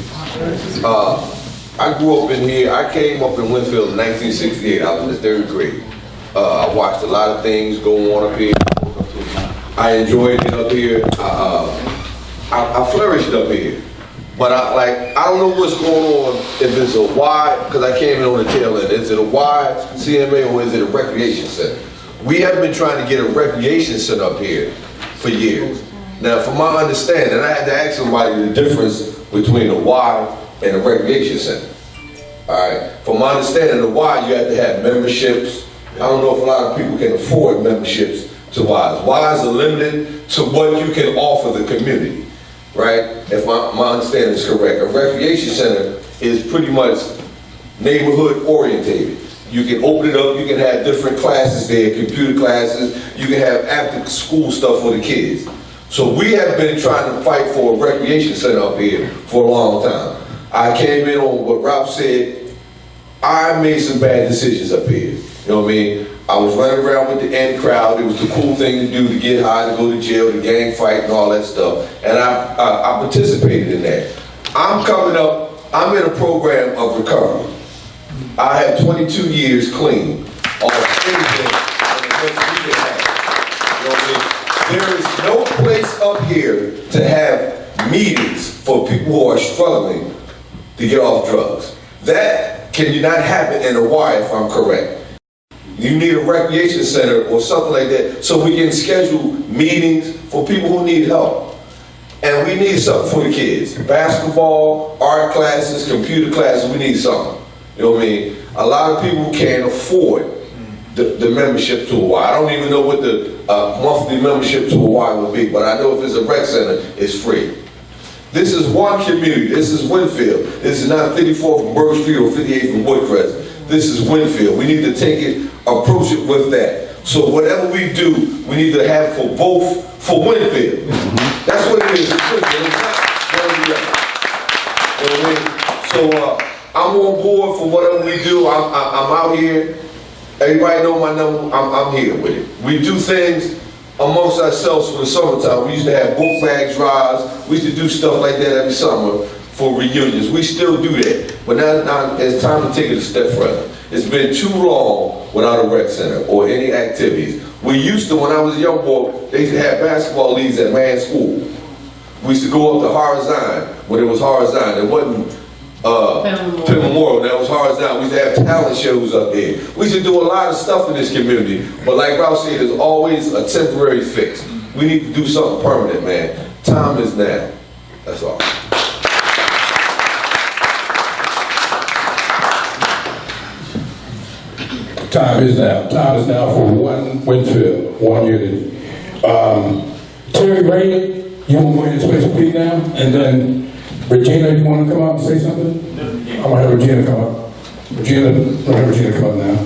I grew up in here. I came up in Wynnefield in 1968. I was in the third grade. I watched a lot of things go on up here. I enjoyed it up here. I flourished up here. But I don't know what's going on, if it's a Y, because I came in on the tail end. Is it a Y CMA or is it a recreation center? We have been trying to get a recreation center up here for years. Now, from my understanding, I had to ask somebody the difference between a Y and a recreation center. All right. From my understanding, the Y, you have to have memberships. I don't know if a lot of people can afford memberships to Ys. Ys are limited to what you can offer the community, right? If my understanding is correct. A recreation center is pretty much neighborhood orientated. You can open it up, you can have different classes there, computer classes, you can have after school stuff for the kids. So we have been trying to fight for a recreation center up here for a long time. I came in on what Ralph said. I made some bad decisions up here. You know what I mean? I was running around with the in crowd. It was the cool thing to do, to get high, to go to jail, to gang fight and all that stuff. And I participated in that. I'm coming up, I'm in a program of recovery. I have 22 years clean on anything you know what I mean? There is no place up here to have meetings for people who are struggling to get off drugs. That cannot happen in a Y, if I'm correct. You need a recreation center or something like that so we can schedule meetings for people who need help. And we need something for the kids. Basketball, art classes, computer classes, we need something. You know what I mean? A lot of people can't afford the membership to a Y. I don't even know what the monthly membership to a Y will be, but I know if it's a rec center, it's free. This is one community. This is Wynnefield. This is not 54th from Burger Street or 58th from Woodcrest. This is Wynnefield. We need to take it, approach it with that. So whatever we do, we need to have for both, for Wynnefield. That's what it is. It's not one or the other. You know what I mean? So I'm on board for whatever we do. I'm out here. Everybody know my number. I'm here with it. We do things amongst ourselves for the summertime. We used to have book bag drives. We used to do stuff like that every summer for reunions. We still do that. But now it's time to take it a step further. It's been too long without a rec center or any activities. We used to, when I was a young boy, they used to have basketball leagues at man school. We used to go up to Horizon when it was Horizon. It wasn't Penn Memorial, that was Horizon. We used to have talent shows up there. We used to do a lot of stuff in this community. But like Ralph said, there's always a temporary fix. We need to do something permanent, man. Time is now. That's all. Time is now. Time is now for one Wynnefield, one unity. Terry Ray, you want to go ahead and say some peak now? And then Regina, you want to come up and say something? I'm going to have Regina come up. Regina, I'm going to have Regina come up now.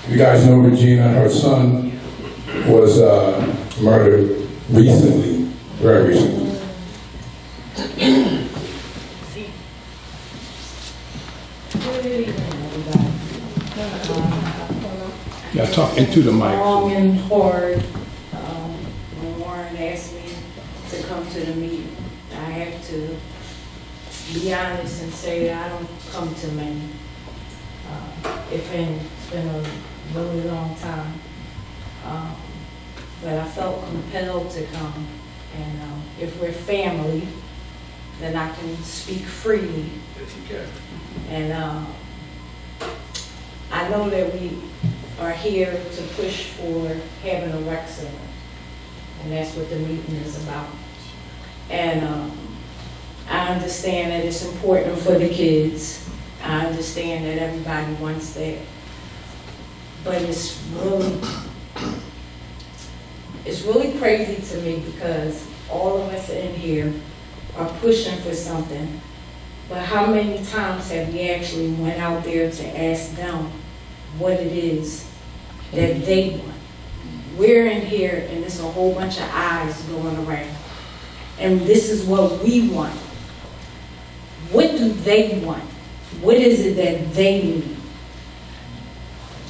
You guys know Regina, her son was murdered recently, very recently. Yeah, talk into the mic. Long and hard. When Warren asked me to come to the meeting, I have to be honest and say I don't come to many. It's been a really long time. But I felt compelled to come. And if we're family, then I can speak freely. Yes, you can. And I know that we are here to push for having a rec center. And that's what the meeting is about. And I understand that it's important for the kids. I understand that everybody wants that. But it's really crazy to me because all of us in here are pushing for something. But how many times have we actually went out there to ask them what it is that they want? We're in here and there's a whole bunch of eyes going around. And this is what we want. What do they want? What is it that they need?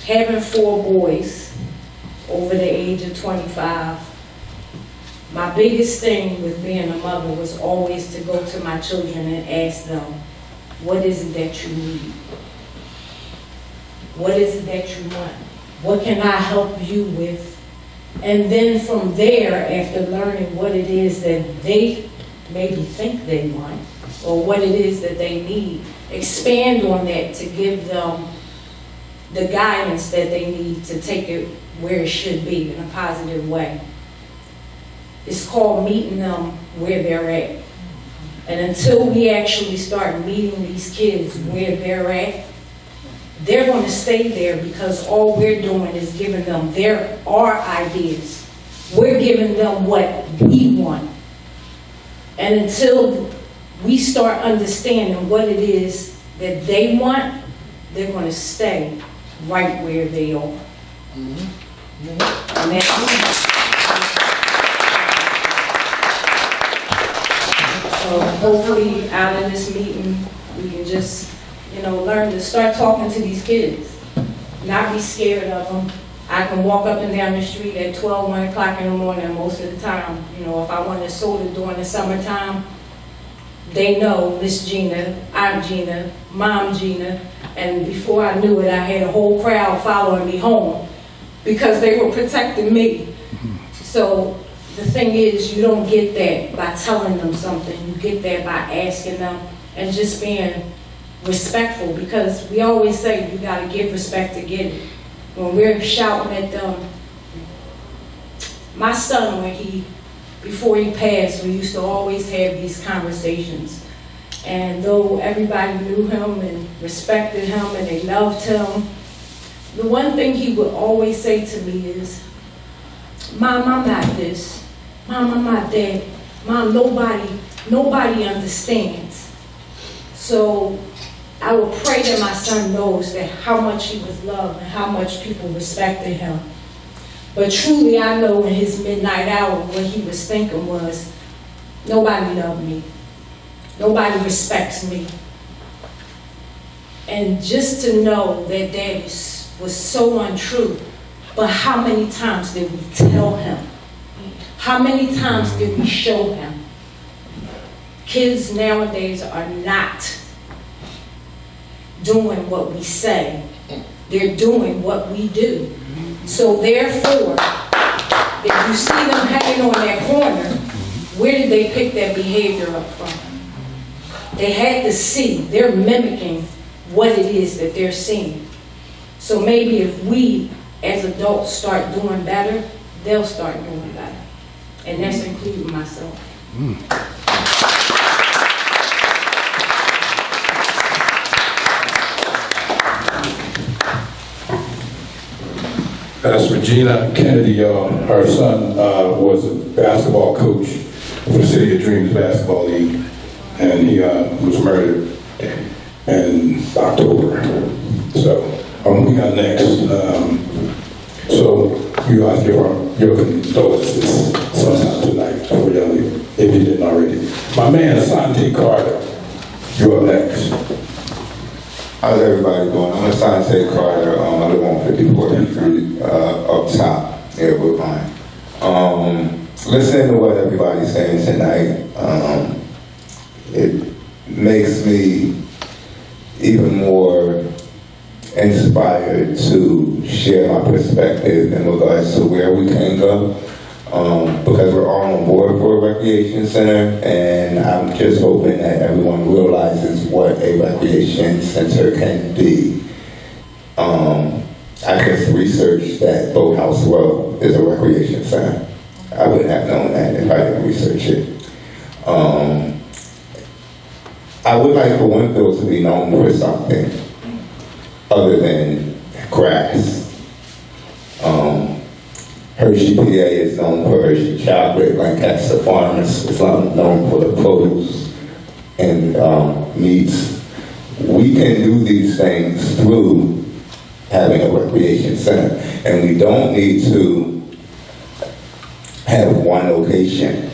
Having 4 boys over the age of 25, my biggest thing with being a mother was always to go to my children and ask them, what is it that you need? What is it that you want? What can I help you with? And then from there, after learning what it is that they maybe think they want, or what it is that they need, expand on that to give them the guidance that they need to take it where it should be in a positive way. It's called meeting them where they're at. And until we actually start meeting these kids where they're at, they're going to stay there because all we're doing is giving them our ideas. We're giving them what we want. And until we start understanding what it is that they want, they're going to stay right where they are. And so hopefully out of this meeting, we can just, learn to start talking to these kids. Not be scared of them. I can walk up and down the street at 12, 1 o'clock in the morning most of the time. If I want a soda during the summertime, they know Miss Gina, Aunt Gina, Mom Gina, and before I knew it, I had a whole crowd following me home because they were protecting me. So the thing is, you don't get that by telling them something. You get that by asking them and just being respectful, because we always say you got to give respect to get it. When we're shouting at them, my son, before he passed, we used to always have these conversations. And though everybody knew him and respected him and they loved him, the one thing he would always say to me is, Mom, I'm not this. Mom, I'm not that. Mom, nobody understands. So I would pray that my son knows that how much he was loved and how much people respected him. But truly, I know in his midnight hour what he was thinking was, nobody loved me. Nobody respects me. And just to know that that was so untrue, but how many times did we tell him? How many times did we show him? Kids nowadays are not doing what we say. They're doing what we do. So therefore, if you see them hanging on that corner, where did they pick that behavior up from? They had to see, they're mimicking what it is that they're seeing. So maybe if we as adults start doing better, they'll start doing better. And that's including myself. That's Regina Kennedy, her son was a basketball coach for City of Dreams Basketball League, and he was murdered in October. So, we got next. So, you guys give your condolences sometime tonight for y'all, if you didn't already. My man, Asante Carter, you're up next. How's everybody doing? I'm Asante Carter. I live on 54th Street, up top, near Woodbine. Listening to what everybody's saying tonight, it makes me even more inspired to share my perspective in regards to where we can go. Because we're all on board for a recreation center, and I'm just hoping that everyone realizes what a recreation center can be. I just researched that Boathouse Row is a recreation center. I wouldn't have known that if I didn't research it. I would like for Wynnefield to be known for something other than grass. Hershey, PA is known for Hershey chocolate. Lancaster Farms is known for the produce and meats. We can do these things through having a recreation center, and we don't need to have one location.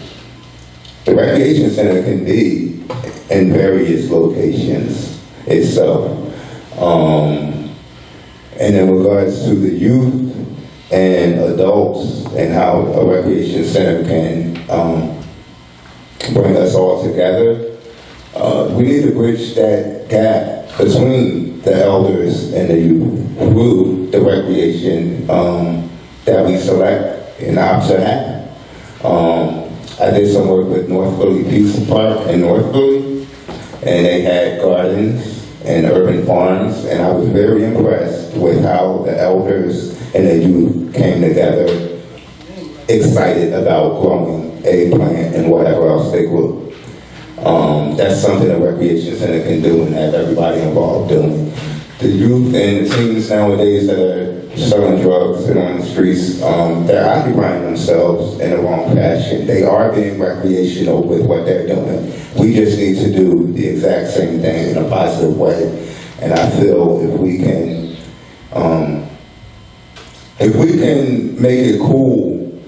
The recreation center can be in various locations itself. And in regards to the youth and adults and how a recreation center can bring us all together, we need to bridge that gap between the elders and the youth through the recreation that we select and opt to have. I did some work with North Philly Pizza Park in North Philly, and they had gardens and urban farms, and I was very impressed with how the elders and the youth came together, excited about growing eggplant and whatever else they grew. That's something a recreation center can do and have everybody involved doing. The youth and the teens nowadays that are selling drugs and on the streets, they're occupying themselves in the wrong fashion. They are being recreational with what they're doing. We just need to do the exact same thing in a positive way. And I feel if we can make it cool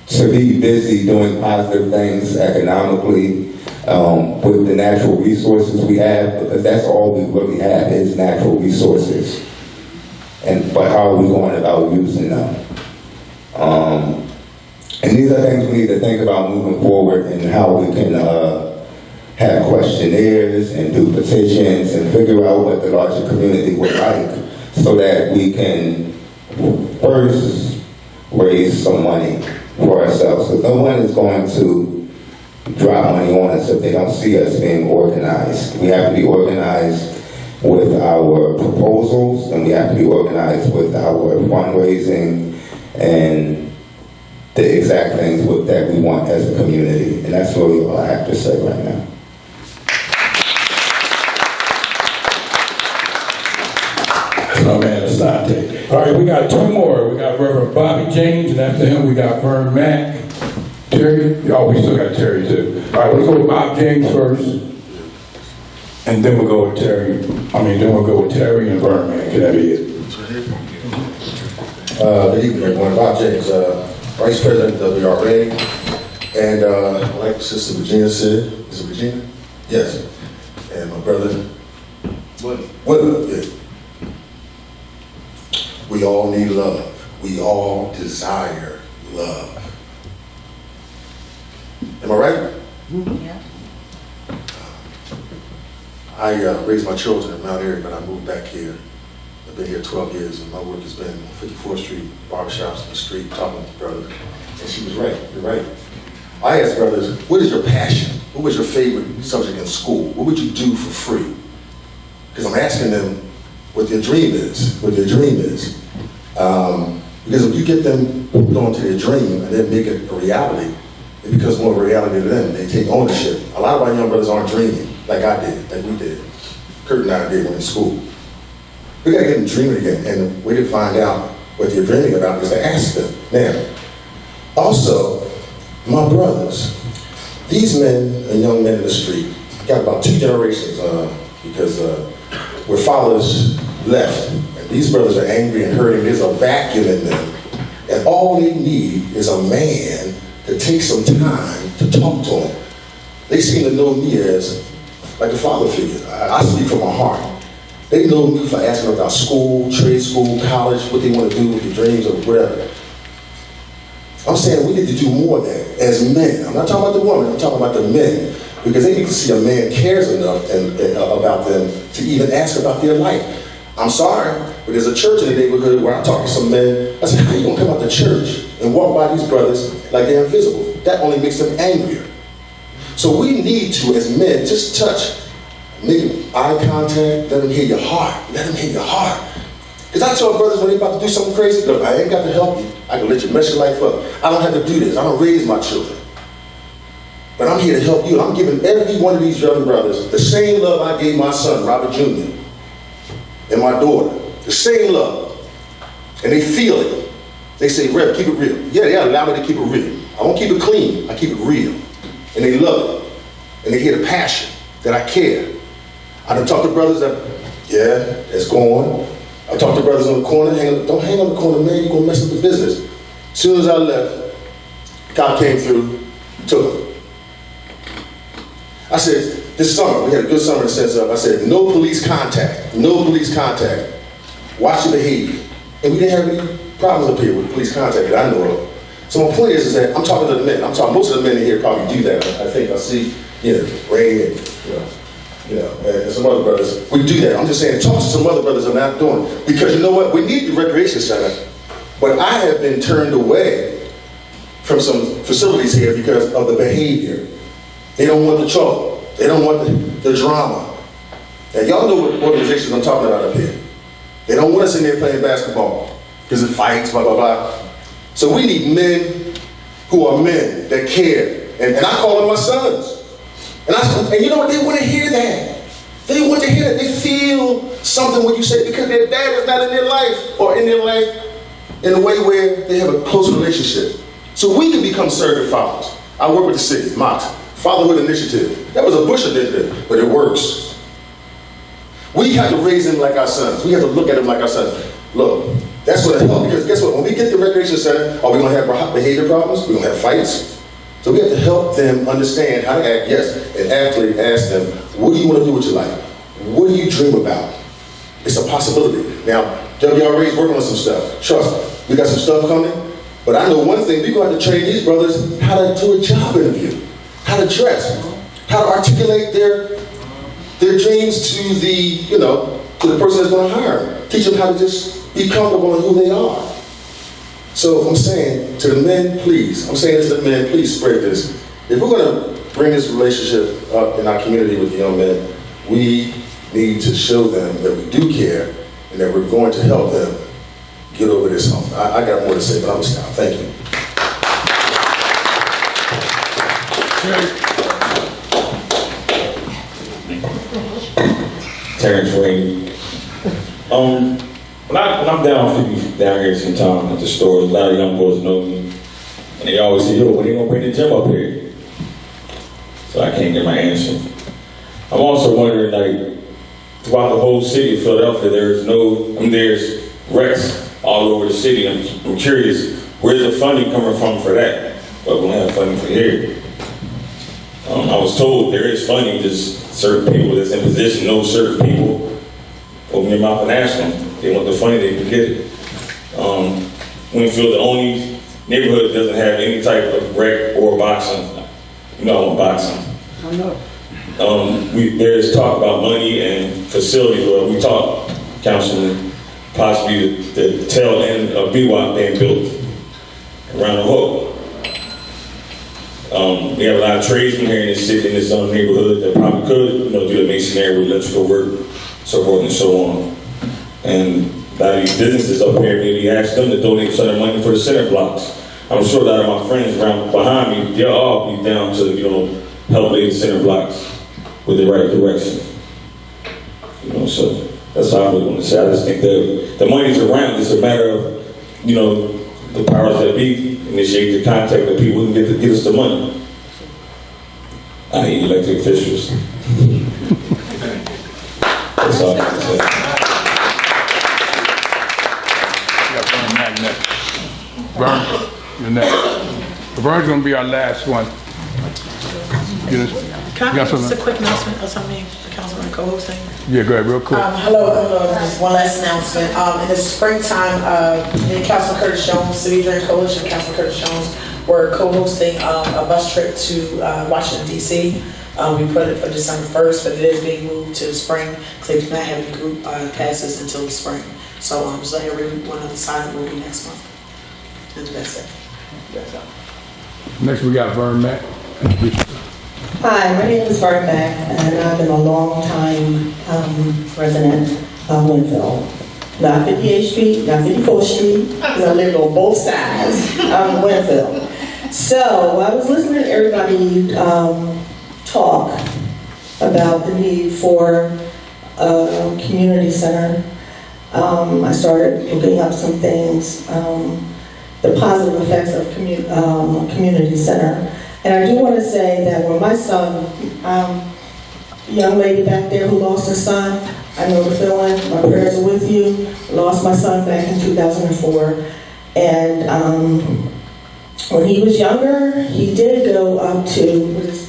to be busy doing positive things economically, with the natural resources we have, because that's all we really have is natural resources. But how are we going about using them? And these are things we need to think about moving forward, and how we can have questionnaires and do petitions and figure out what the larger community would like, so that we can first raise some money for ourselves. So no one is going to drop money on us if they don't see us being organized. We have to be organized with our proposals, and we have to be organized with our fundraising and the exact things that we want as a community. And that's really all I have to say right now. Oh man, Asante. All right, we got two more. We got Reverend Bobby James, and after him we got Vern Mack. Terry? Oh, we still got Terry too. All right, let's go with Bob James first, and then we'll go with Terry. Then we'll go with Terry and Vern Mack. Can that be it? Good evening, everyone. Bob James, Vice President of WRA, and like Sister Regina said, is it Regina? Yes. And my brother, Money. yeah. We all need love. We all desire love. Am I right? Yeah. I raised my children in Mount Airy, but I moved back here. I've been here 12 years, and my work has been on 54th Street, barbershops on the street, talking to brothers. And she was right, you're right. I asked brothers, what is your passion? What was your favorite subject in school? What would you do for free? Because I'm asking them what their dream is, because if you get them going to their dream and then make it a reality, it becomes more of a reality to them. They take ownership. A lot of our young brothers aren't dreaming like I did, like we did. Kurt and I did when in school. We gotta get them dreaming again, and the way to find out what they're dreaming about is to ask them. Now, also, my brothers, these men and young men in the street, got about 2 generations because where fathers left, and these brothers are angry and hurting. There's a vacuum in them, and all they need is a man to take some time to talk to them. They seem to know me as like a father figure. I speak from my heart. They know me for asking about school, trade school, college, what they want to do with their dreams or whatever. I'm saying we need to do more of that as men. I'm not talking about the women, I'm talking about the men. Because they need to see a man cares enough about them to even ask about their life. I'm sorry, but there's a church in the neighborhood where I talk to some men. I said, how you gonna come out to church and walk by these brothers like they're invisible? That only makes them angrier. So we need to, as men, just touch, make eye contact, let them hear your heart. Let them hear your heart. Because I tell brothers when they're about to do something crazy, look, I ain't got to help you. I can let you mess your life up. I don't have to do this. I don't raise my children. But I'm here to help you. I'm giving every one of these young brothers the same love I gave my son, Robert Jr., and my daughter. The same love. And they feel it. They say, Rev, keep it real. Yeah, they allow me to keep it real. I won't keep it clean. I keep it real. And they love it. And they hear the passion that I care. I done talked to brothers that, yeah, it's going. I talked to brothers on the corner, don't hang on the corner, man, you're gonna mess up the business. As soon as I left, the cop came through, took him. I said, this summer, we had a good summer in the sense of, I said, no police contact, no police contact. Watch your behavior. And we didn't have any problems up here with police contact that I know of. So my point is that I'm talking to the men. Most of the men in here probably do that. I think I see, Ray and some other brothers. We do that. I'm just saying, talk to some other brothers that are not doing it. Because you know what? We need the recreation center. But I have been turned away from some facilities here because of the behavior. They don't want the trouble. They don't want the drama. And y'all know what organizations I'm talking about up here. They don't want us in there playing basketball because it fights, blah, blah, blah. So we need men who are men that care. And I call them my sons. And you know what? They want to hear that. They want to hear that. They feel something when you say, because their dad is not in their life, or in their life in a way where they have a close relationship. So we can become surrogate fathers. I work with the city, Mox, Fatherhood Initiative. That was a Bush initiative, but it works. We have to raise them like our sons. We have to look at them like our sons. Look, that's going to help, because guess what? When we get to the recreation center, are we going to have behavior problems? We're going to have fights. So we have to help them understand how to act, yes, and actually ask them, what do you want to do with your life? What do you dream about? It's a possibility. Now, WRA is working on some stuff. Trust me, we got some stuff coming. But I know one thing, we're going to have to train these brothers how to do a job interview, how to dress, how to articulate their dreams to the person that's going to hire them. Teach them how to just be comfortable in who they are. So I'm saying to the men, please, spread this. If we're going to bring this relationship up in our community with the young men, we need to show them that we do care and that we're going to help them get over this hump. I got more to say, but I'm going to stop. Thank you. Terrence Ray. When I'm down here sometimes at the store, a lot of young boys know me. And they always say, yo, when they gonna bring the gym up here? So I can't get my answer. I'm also wondering, like, throughout the whole city of Philadelphia, there's recs all over the city. I'm curious, where's the funding coming from for that? But we don't have funding for here. I was told there is funding, just certain people that's in position know certain people. Open your mouth and ask them. They want the funding, they can get it. Wynnefield, the only neighborhood that doesn't have any type of rec or boxing. You know I want boxing. I know. There's talk about money and facilities, where we talk, Councilman, possibly the tail end of BWAP being built around the hook. We have a lot of tradesmen here in this city, in this neighborhood that probably could, do the masonry with electrical work, so forth and so on. And a lot of these businesses up here, maybe ask them to donate some of their money for the center blocks. I'm sure a lot of my friends around behind me, they'll all be down to, help lay the center blocks with the right direction. So that's all I really want to say. I just think that the money's around. It's a matter of, the powers that be initiate the contact of people who can get us the money. I hate elected officials. That's all I can say. Vern, you're next. Vern's gonna be our last one. Can I make just a quick announcement or something, Councilman co-hosting? Yeah, go ahead, real quick. Hello, just one last announcement. In the springtime, me and Councilman Curtis Jones, City Dream Coalition, Councilman Curtis Jones, were co-hosting a bus trip to Washington, D.C. We put it for December 1st, but it is being moved to the spring because they do not have any group passes until the spring. So just let everyone decide it will be next month. And that's it. That's all. Next we got Vern Mack. Hi, my name is Vern Mack, and I've been a long time resident of Wynnefield. Not 58th Street, not 54th Street, because I lived on both sides of Wynnefield. So I was listening to everybody talk about the need for a community center. I started looking up some things, the positive effects of community center. And I do want to say that when my son, young lady back there who lost her son, I know the feeling, my prayers are with you. I lost my son back in 2004. And when he was younger, he did go up to,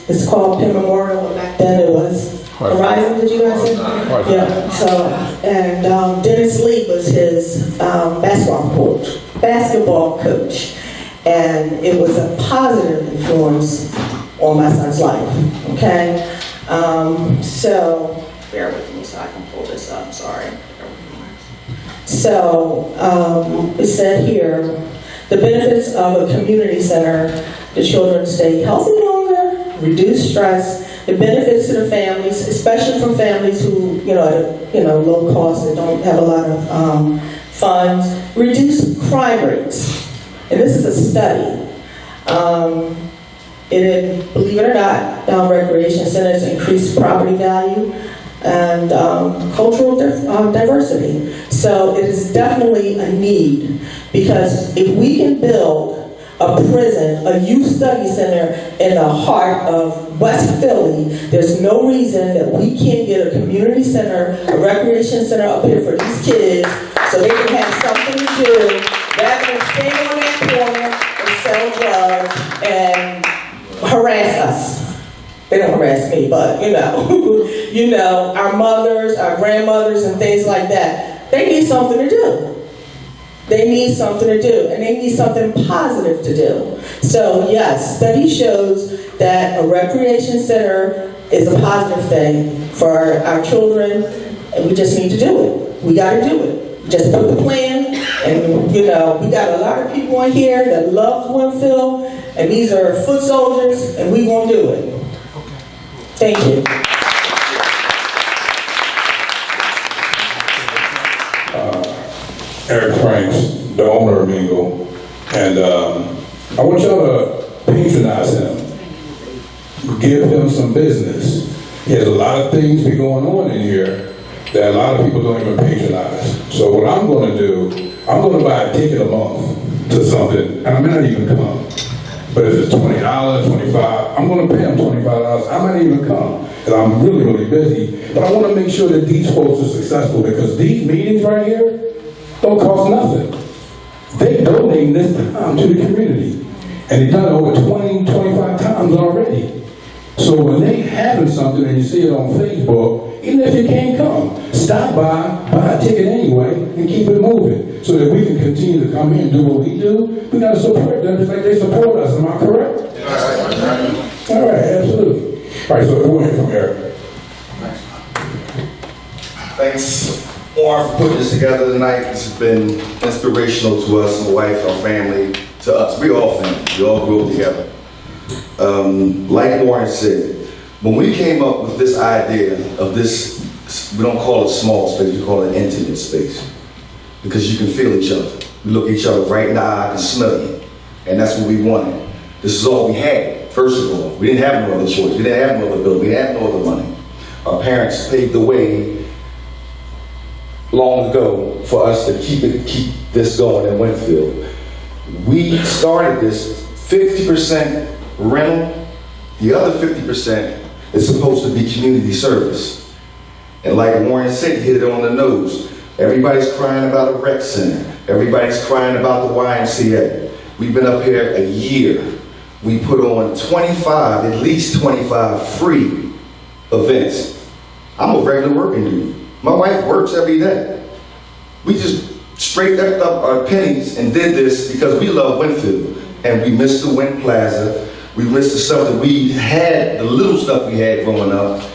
it's called Penn Memorial, but back then it was Horizon, did you guys say? Yeah, so, and Dennis Lee was his basketball coach. And it was a positive influence on my son's life, okay? So, bear with me so I can pull this up, sorry. So, it said here, the benefits of a community center, the children stay healthy longer, reduce stress, the benefits to the families, especially for families who, low cost and don't have a lot of funds, reduce crime rates. And this is a study. Believe it or not, recreation centers increase property value and cultural diversity. So it is definitely a need, because if we can build a prison, a youth study center in the heart of West Philly, there's no reason that we can't get a community center, a recreation center up here for these kids so they can have something to do rather than stay on that corner and sell drugs and harass us. They don't harass me, but our mothers, our grandmothers, and things like that. They need something to do. They need something to do, and they need something positive to do. So yes, study shows that a recreation center is a positive thing for our children, and we just need to do it. We got to do it. Just put the plan, and we got a lot of people in here that love Wynnefield, and these are foot soldiers, and we gonna do it. Thank you. Eric Franks, the owner of Mingle, and I want y'all to patronize him. Give him some business. He has a lot of things be going on in here that a lot of people don't even patronize. So what I'm going to do, I'm going to buy a ticket a month to something, and I may not even come. But if it's $20, $25, I'm going to pay him $25. I might even come, and I'm really, really busy. But I want to make sure that these folks are successful, because these meetings right here don't cost nothing. They donate this time to the community. And they've done it over 20, 25 times already. So when they having something and you see it on Facebook, even if you can't come, stop by, buy a ticket anyway, and keep it moving. So that we can continue to come here and do what we do. We gotta support them just like they support us, am I correct? All right, absolutely. All right, so we'll hear from Eric. Thanks, Warren, for putting this together tonight. This has been inspirational to us, my wife, our family, to us. We all family. We all grew up together. Like Warren said, when we came up with this idea of this, we don't call it small space, we call it intimate space. Because you can feel each other. We look each other right in the eye and smell you. And that's what we wanted. This is all we had, first of all. We didn't have no other choice. We didn't have no other bill. We didn't have no other money. Our parents paved the way long ago for us to keep this going in Wynnefield. We started this 50% rental. The other 50% is supposed to be community service. And like Warren said, he hit it on the nose. Everybody's crying about a rec center. Everybody's crying about the YMCA. We've been up here a year. We put on at least 25 free events. I'm a regular working dude. My wife works every day. We just straight up our pennies and did this because we love Wynnefield. And we miss the Wynn Plaza. We miss the stuff that we had, the little stuff we had growing up.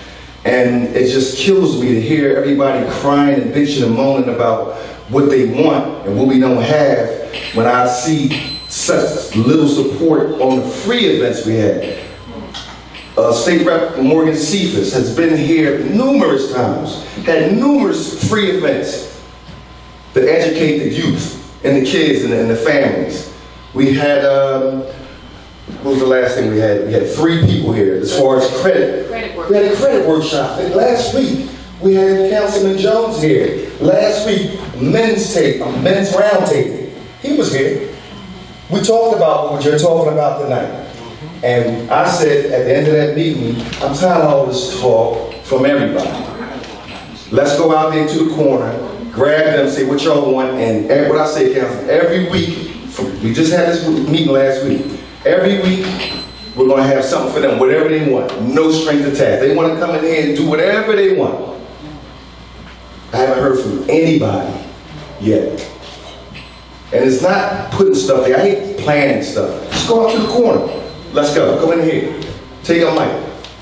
And it just kills me to hear everybody crying and bitching and moaning about what they want and what we don't have when I see such little support on the free events we had. State Rep Morgan Cephas has been here numerous times, had numerous free events that educate the youth and the kids and the families. We had, what was the last thing we had? We had 3 people here as far as credit. We had a credit workshop. And last week, we had Councilman Jones here. Last week, men's round table. He was here. We talked about what you're talking about tonight. And I said at the end of that meeting, I'm tired of all this talk from everybody. Let's go out there to the corner, grab them, say what y'all want, and what I say, Council, every week, we just had this meeting last week, every week we're going to have something for them, whatever they want, no strings attached. They want to come in here and do whatever they want. I haven't heard from anybody yet. And it's not putting stuff there. I hate planning stuff. Just go out to the corner. Let's go. Come in here. Take a mic.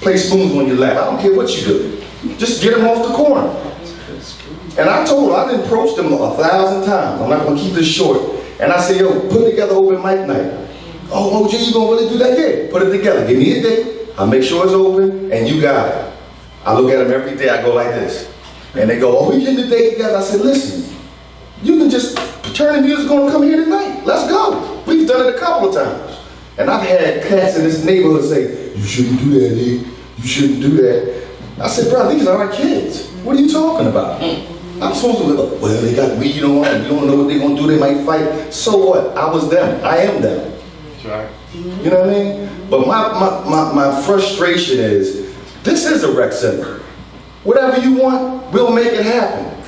Play spoons on your lap. I don't care what you do. Just get them off the corner. And I told her, I didn't approach them 1,000 times. I'm not going to keep this short. And I said, yo, put together open mic night. Oh, OJ, you going to really do that? Yeah, put it together. Give me a date. I'll make sure it's open, and you got it. I look at them every day. I go like this. And they go, oh, we getting the date together. I said, listen, you can just turn the music on and come here tonight. Let's go. We've done it a couple of times. And I've had cats in this neighborhood say, you shouldn't do that, Nick. You shouldn't do that. I said, bro, these are our kids. What are you talking about? I'm supposed to go, well, they got weed on them. You don't know what they're going to do. They might fight. So what? I was them. I am them. That's right. You know what I mean? But my frustration is, this is a rec center. Whatever you want, we'll make it happen.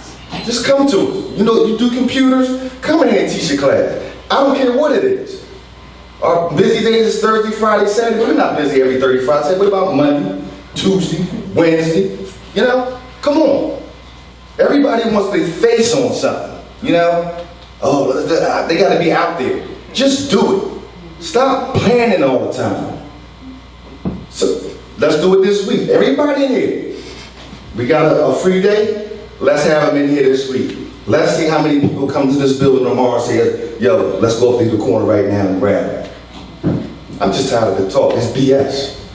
Just come to us. You know, you do computers, come in here and teach your class. I don't care what it is. Our busy days is Thursday, Friday, Saturday. We're not busy every Thursday, Friday, Saturday. What about Monday, Tuesday, Wednesday? You know, come on. Everybody wants their face on something, you know? Oh, they gotta be out there. Just do it. Stop planning all the time. So, let's do it this week. Everybody in here. We got a free day. Let's have them in here this week. Let's see how many people come to this building tomorrow and say, yo, let's go up to the corner right now and grab it. I'm just tired of the talk. It's BS.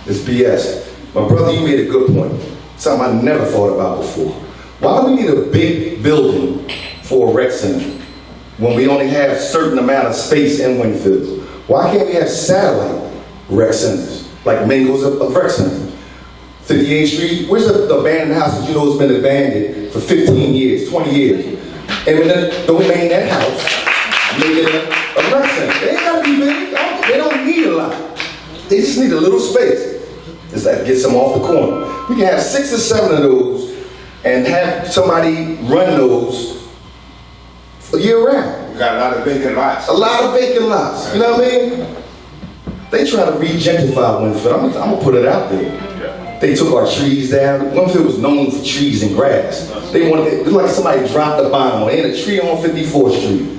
It's BS. My brother, you made a good point. Something I never thought about before. Why do we need a big building for a rec center when we only have a certain amount of space in Wynnefield? Why can't we have satellite rec centers, like Mingle's a rec center? 58th Street, where's the abandoned house that you know has been abandoned for 15 years, 20 years? And when they donate that house, make it a rec center. They ain't gotta be big, they don't need a lot. They just need a little space. Just like get some off the corner. We can have 6 or 7 of those and have somebody run those for year round. We got a lot of vacant lots. A lot of vacant lots, you know what I mean? They try to re-gentrify Wynnefield. I'm gonna put it out there. They took our trees down. Wynnefield was known for trees and grass. They wanted, it was like somebody dropped a bomb. They had a tree on 54th Street.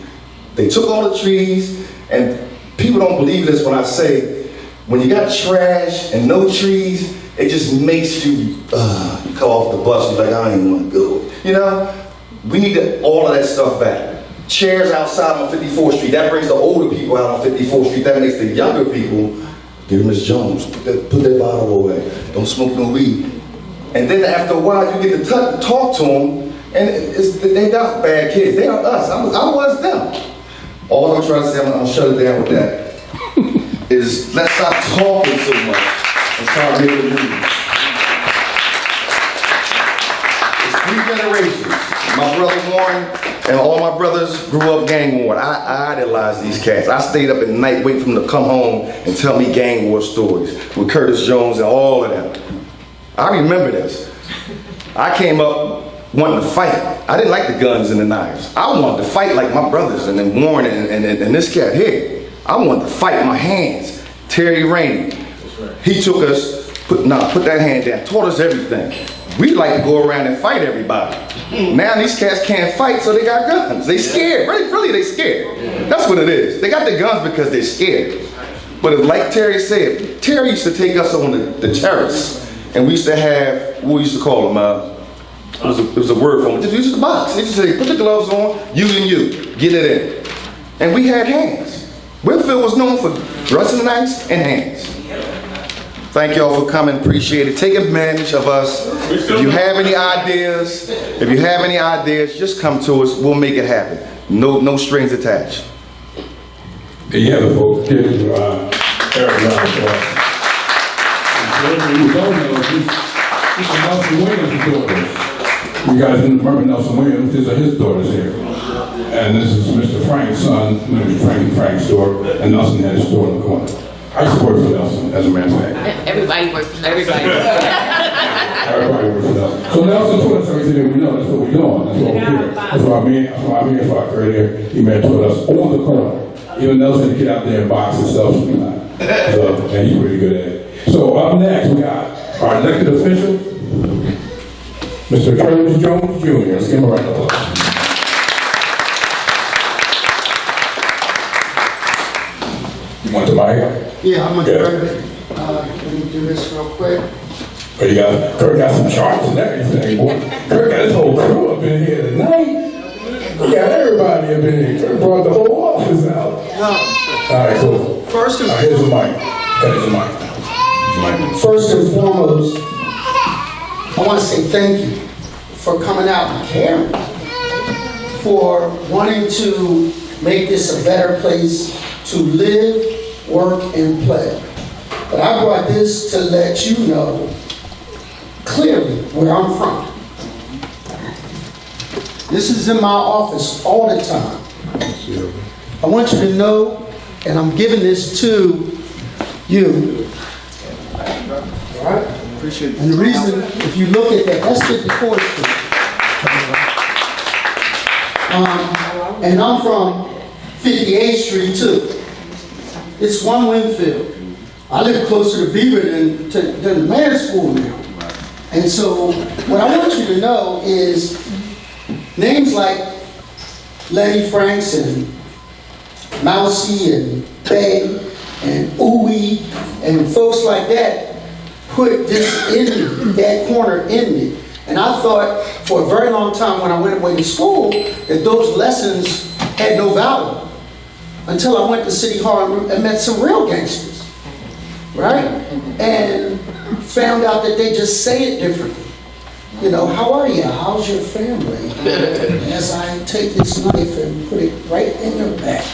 They took all the trees, and people don't believe this when I say, when you got trash and no trees, it just makes you come off the bus and like, I ain't want to go. You know, we need all of that stuff back. Chairs outside on 54th Street, that brings the older people out on 54th Street. That makes the younger people, give them Miss Jones, put that bottle away. Don't smoke no weed. And then after a while, you get to talk to them, and they got bad kids. They are us. I was them. All I'm trying to say, I'm gonna shut it down with that, is let's stop talking so much and start making moves. It's 3 generations. My brother Warren and all my brothers grew up gang war. I idolized these cats. I stayed up at night waiting for them to come home and tell me gang war stories with Curtis Jones and all of them. I remember this. I came up wanting to fight. I didn't like the guns and the knives. I wanted to fight like my brothers and then Warren and this cat here. I wanted to fight my hands. Terry Rainey, he took us, put that hand down, taught us everything. We like to go around and fight everybody. Now these cats can't fight, so they got guns. They scared, really they scared. That's what it is. They got the guns because they're scared. But like Terry said, Terry used to take us on the terrace, and we used to have, what we used to call them, it was a word for them, just use the box. They used to say, put the gloves on, you and you, get it in. And we had hands. Wynnefield was known for dressing nice and hands. Thank y'all for coming, appreciate it. Take advantage of us. If you have any ideas, just come to us, we'll make it happen. No strings attached. There you have it, folks. Give it to Eric Brown for us. And for those of you who don't know, this is Nelson Williams' daughters. You guys remember Nelson Williams? These are his daughters here. And this is Mr. Frank's son, Mr. Frank's store, and Nelson had his store in the corner. I used to work for Nelson, as a matter of fact. Everybody works for Nelson. Everybody works for Nelson. So Nelson taught us everything that we know. That's what we're doing. That's what we're here. That's what I mean. That's what I mean. If I heard here, he mentored us on the corner. Even Nelson to get out there and box himself sometimes. And he's pretty good at it. So up next, we got our elected official, Mr. Curtis Jones Jr. Let's give him a round of applause. You want the mic? Yeah, I'm gonna let me do this real quick. But Kurt got some charts and everything, boy. Kurt got his whole crew up in here tonight. We got everybody up in here. Kurt brought the whole office out. All right, cool. First and here's the mic. Here's the mic. First and foremost, I want to say thank you for coming out and caring, for wanting to make this a better place to live, work, and play. But I brought this to let you know clearly where I'm from. This is in my office all the time. I want you to know, and I'm giving this to you. All right? Appreciate it. And the reason, if you look at that, that's 54th Street. And I'm from 58th Street too. It's one Wynnefield. I live closer to Beaver than the man's school now. And so what I want you to know is names like Lenny Franks and Mousy and Bay and Ooey and folks like that put this in that corner in me. And I thought for a very long time when I went away to school that those lessons had no value. Until I went to City Hall and met some real gangsters, right? And found out that they just say it differently. You know, how are you? How's your family? As I take this knife and put it right in your back.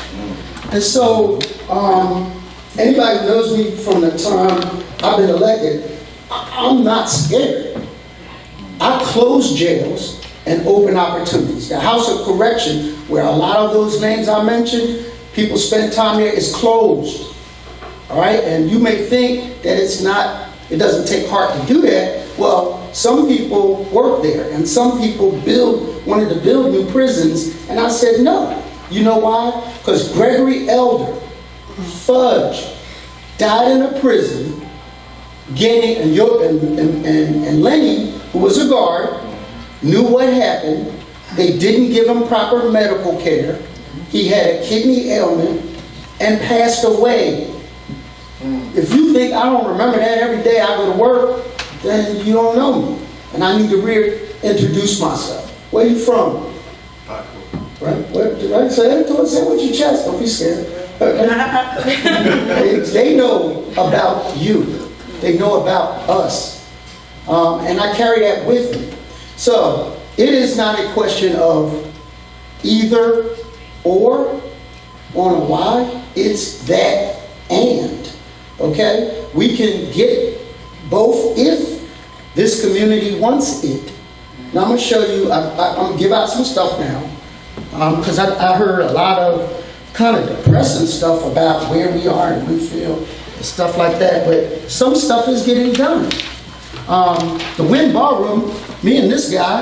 And so, anybody who knows me from the time I've been elected, I'm not scared. I close jails and open opportunities. The House of Correction, where a lot of those names I mentioned, people spend time there, is closed. All right? And you may think that it doesn't take heart to do that. Well, some people work there, and some people wanted to build new prisons, and I said no. You know why? Because Gregory Elder, Fudge, died in a prison, and Lenny, who was a guard, knew what happened. They didn't give him proper medical care. He had a kidney ailment and passed away. If you think I don't remember that every day I go to work, then you don't know me. And I need to reintroduce myself. Where you from? Right? Did I say it to us? Say it with your chest. Don't be scared. They know about you. They know about us. And I carry that with me. So, it is not a question of either or on a why. It's that and. Okay? We can get both if this community wants it. Now I'm going to show you, I'm going to give out some stuff now. Because I heard a lot of kind of depressing stuff about where we are in Wynnefield and stuff like that. But some stuff is getting done. The Wynn Ballroom, me and this guy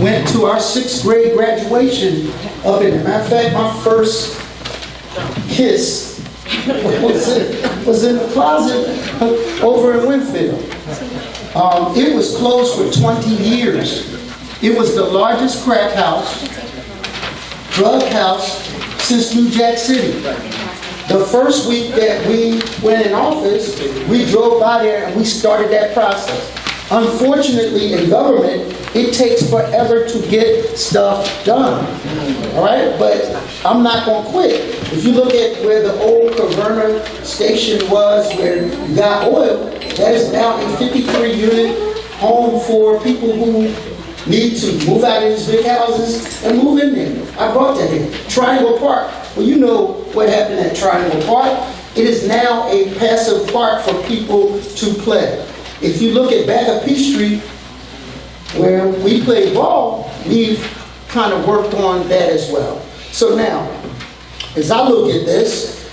went to our 6th grade graduation of it. As a matter of fact, my first kiss was in the closet over in Wynnefield. It was closed for 20 years. It was the largest crack house, drug house since New Jack City. The first week that we went in office, we drove by there and we started that process. Unfortunately, in government, it takes forever to get stuff done. All right? But I'm not going to quit. If you look at where the old Caverna station was, where you got oil, that is now a 53-unit home for people who need to move out of these big houses and move in there. I brought that in. Triangle Park. Well, you know what happened at Triangle Park. It is now a passive park for people to play. If you look at back of P Street, where we play ball, we've kind of worked on that as well. So now, as I look at this,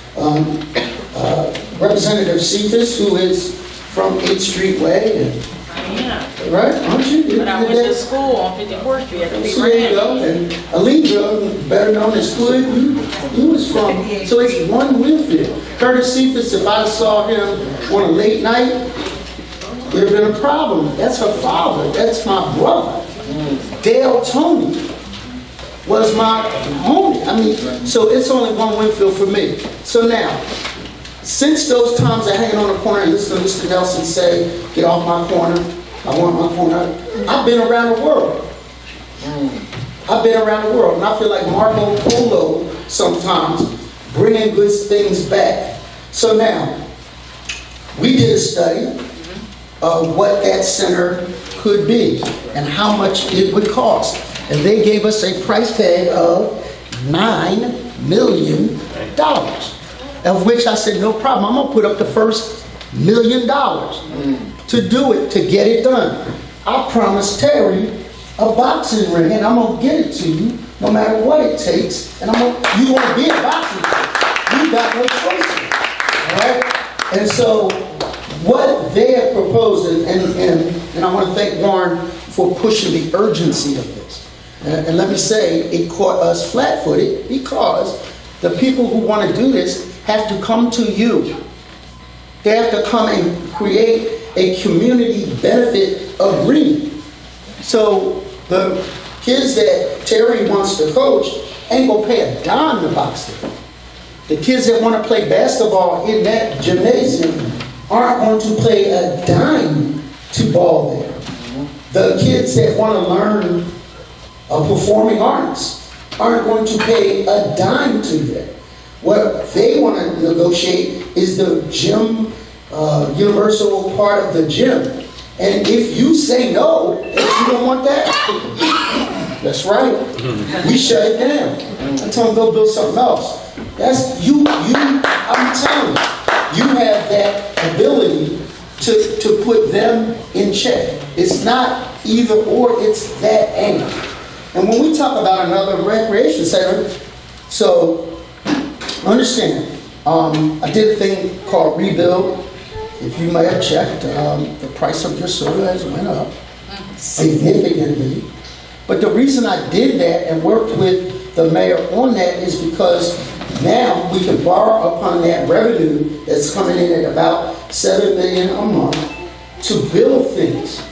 Representative Cephas, who is from 8th Street Way, and, right, aren't you? But I went to school on 54th Street at the So there you go. And Alindra, better known as Hood, he was from, so it's one Wynnefield. Curtis Cephas, if I saw him on a late night, there would have been a problem. That's her father. That's my brother. Dale Tony was my homie. I mean, so it's only one Wynnefield for me. So now, since those times I hang on the corner and listen to Mr. Nelson say, get off my corner, I want my corner, I've been around the world. I've been around the world. And I feel like Marco Polo sometimes, bringing good things back. So now, we did a study of what that center could be and how much it would cost. And they gave us a price tag of $9 million, of which I said, no problem, I'm gonna put up the first $1 million to do it, to get it done. I promised Terry a boxing ring and I'm gonna get it to you no matter what it takes. And you wanna be a boxing ring, you got no choices, all right? And so, what they have proposed, and I want to thank Warren for pushing the urgency of this. And let me say, it caught us flat-footed because the people who want to do this have to come to you. They have to come and create a community benefit agreement. So the kids that Terry wants to coach ain't going to pay a dime to box them. The kids that want to play basketball in that gymnasium aren't going to pay a dime to ball there. The kids that want to learn performing arts aren't going to pay a dime to that. What they want to negotiate is the gym, universal part of the gym. And if you say no, if you don't want that, that's right. We shut it down. I tell them go build something else. That's you, I'm telling you. You have that ability to put them in check. It's not either or, it's that and. And when we talk about another recreation center, so understand, I did a thing called Rebuild. If you may have checked, the price of your soda has went up significantly. But the reason I did that and worked with the mayor on that is because Now, we can borrow upon that revenue that's coming in at about $7 million a month to build things.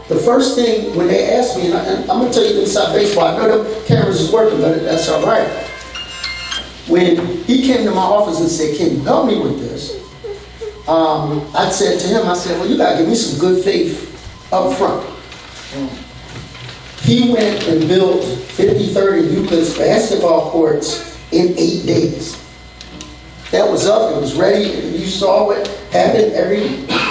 The first thing, when they asked me, and I'm gonna tell you inside baseball, I know the cameras is working, but that's all right. When he came to my office and said, can you help me with this? I said to him, I said, well, you gotta give me some good faith up front. He went and built 53rd Euclid's basketball courts in 8 days. That was up, it was ready, you saw what happened,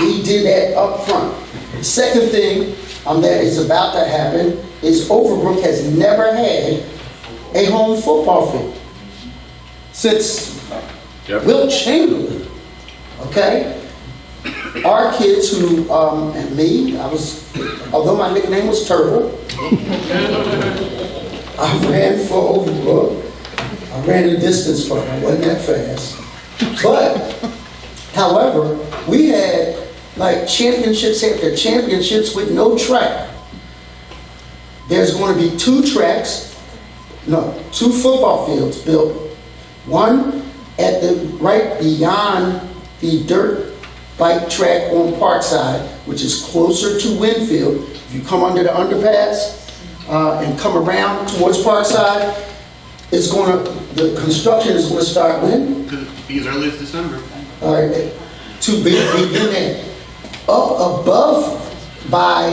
he did that up front. The second thing that is about to happen is Overbrook has never had a home football field since Wilt Chamberlain, okay? Our kids who, and me, although my nickname was Turtle, I ran for Overbrook. I ran a distance for him, I wasn't that fast. But, however, we had like championships after championships with no track. There's going to be 2 football fields built. One at right beyond the dirt bike track on Parkside, which is closer to Wynnefield. If you come under the underpass and come around towards Parkside, the construction is going to start when? Could be as early as December. All right, to begin that. Up above by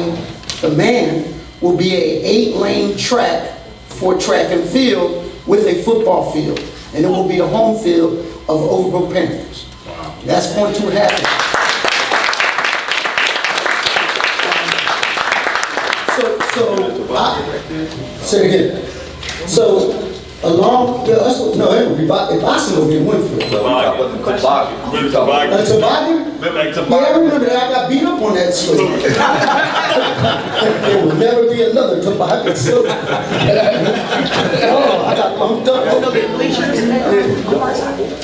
the man will be a 8-lane track for track and field with a football field. And it will be the home field of Overbrook Panthers. Wow. That's going to happen. Say it again. So, along, it would be boxing over in Wynnefield. A toboggan? Yeah, I remember that. I got beat up on that slope. There will never be another toboggan slope. Oh, I got bumped up.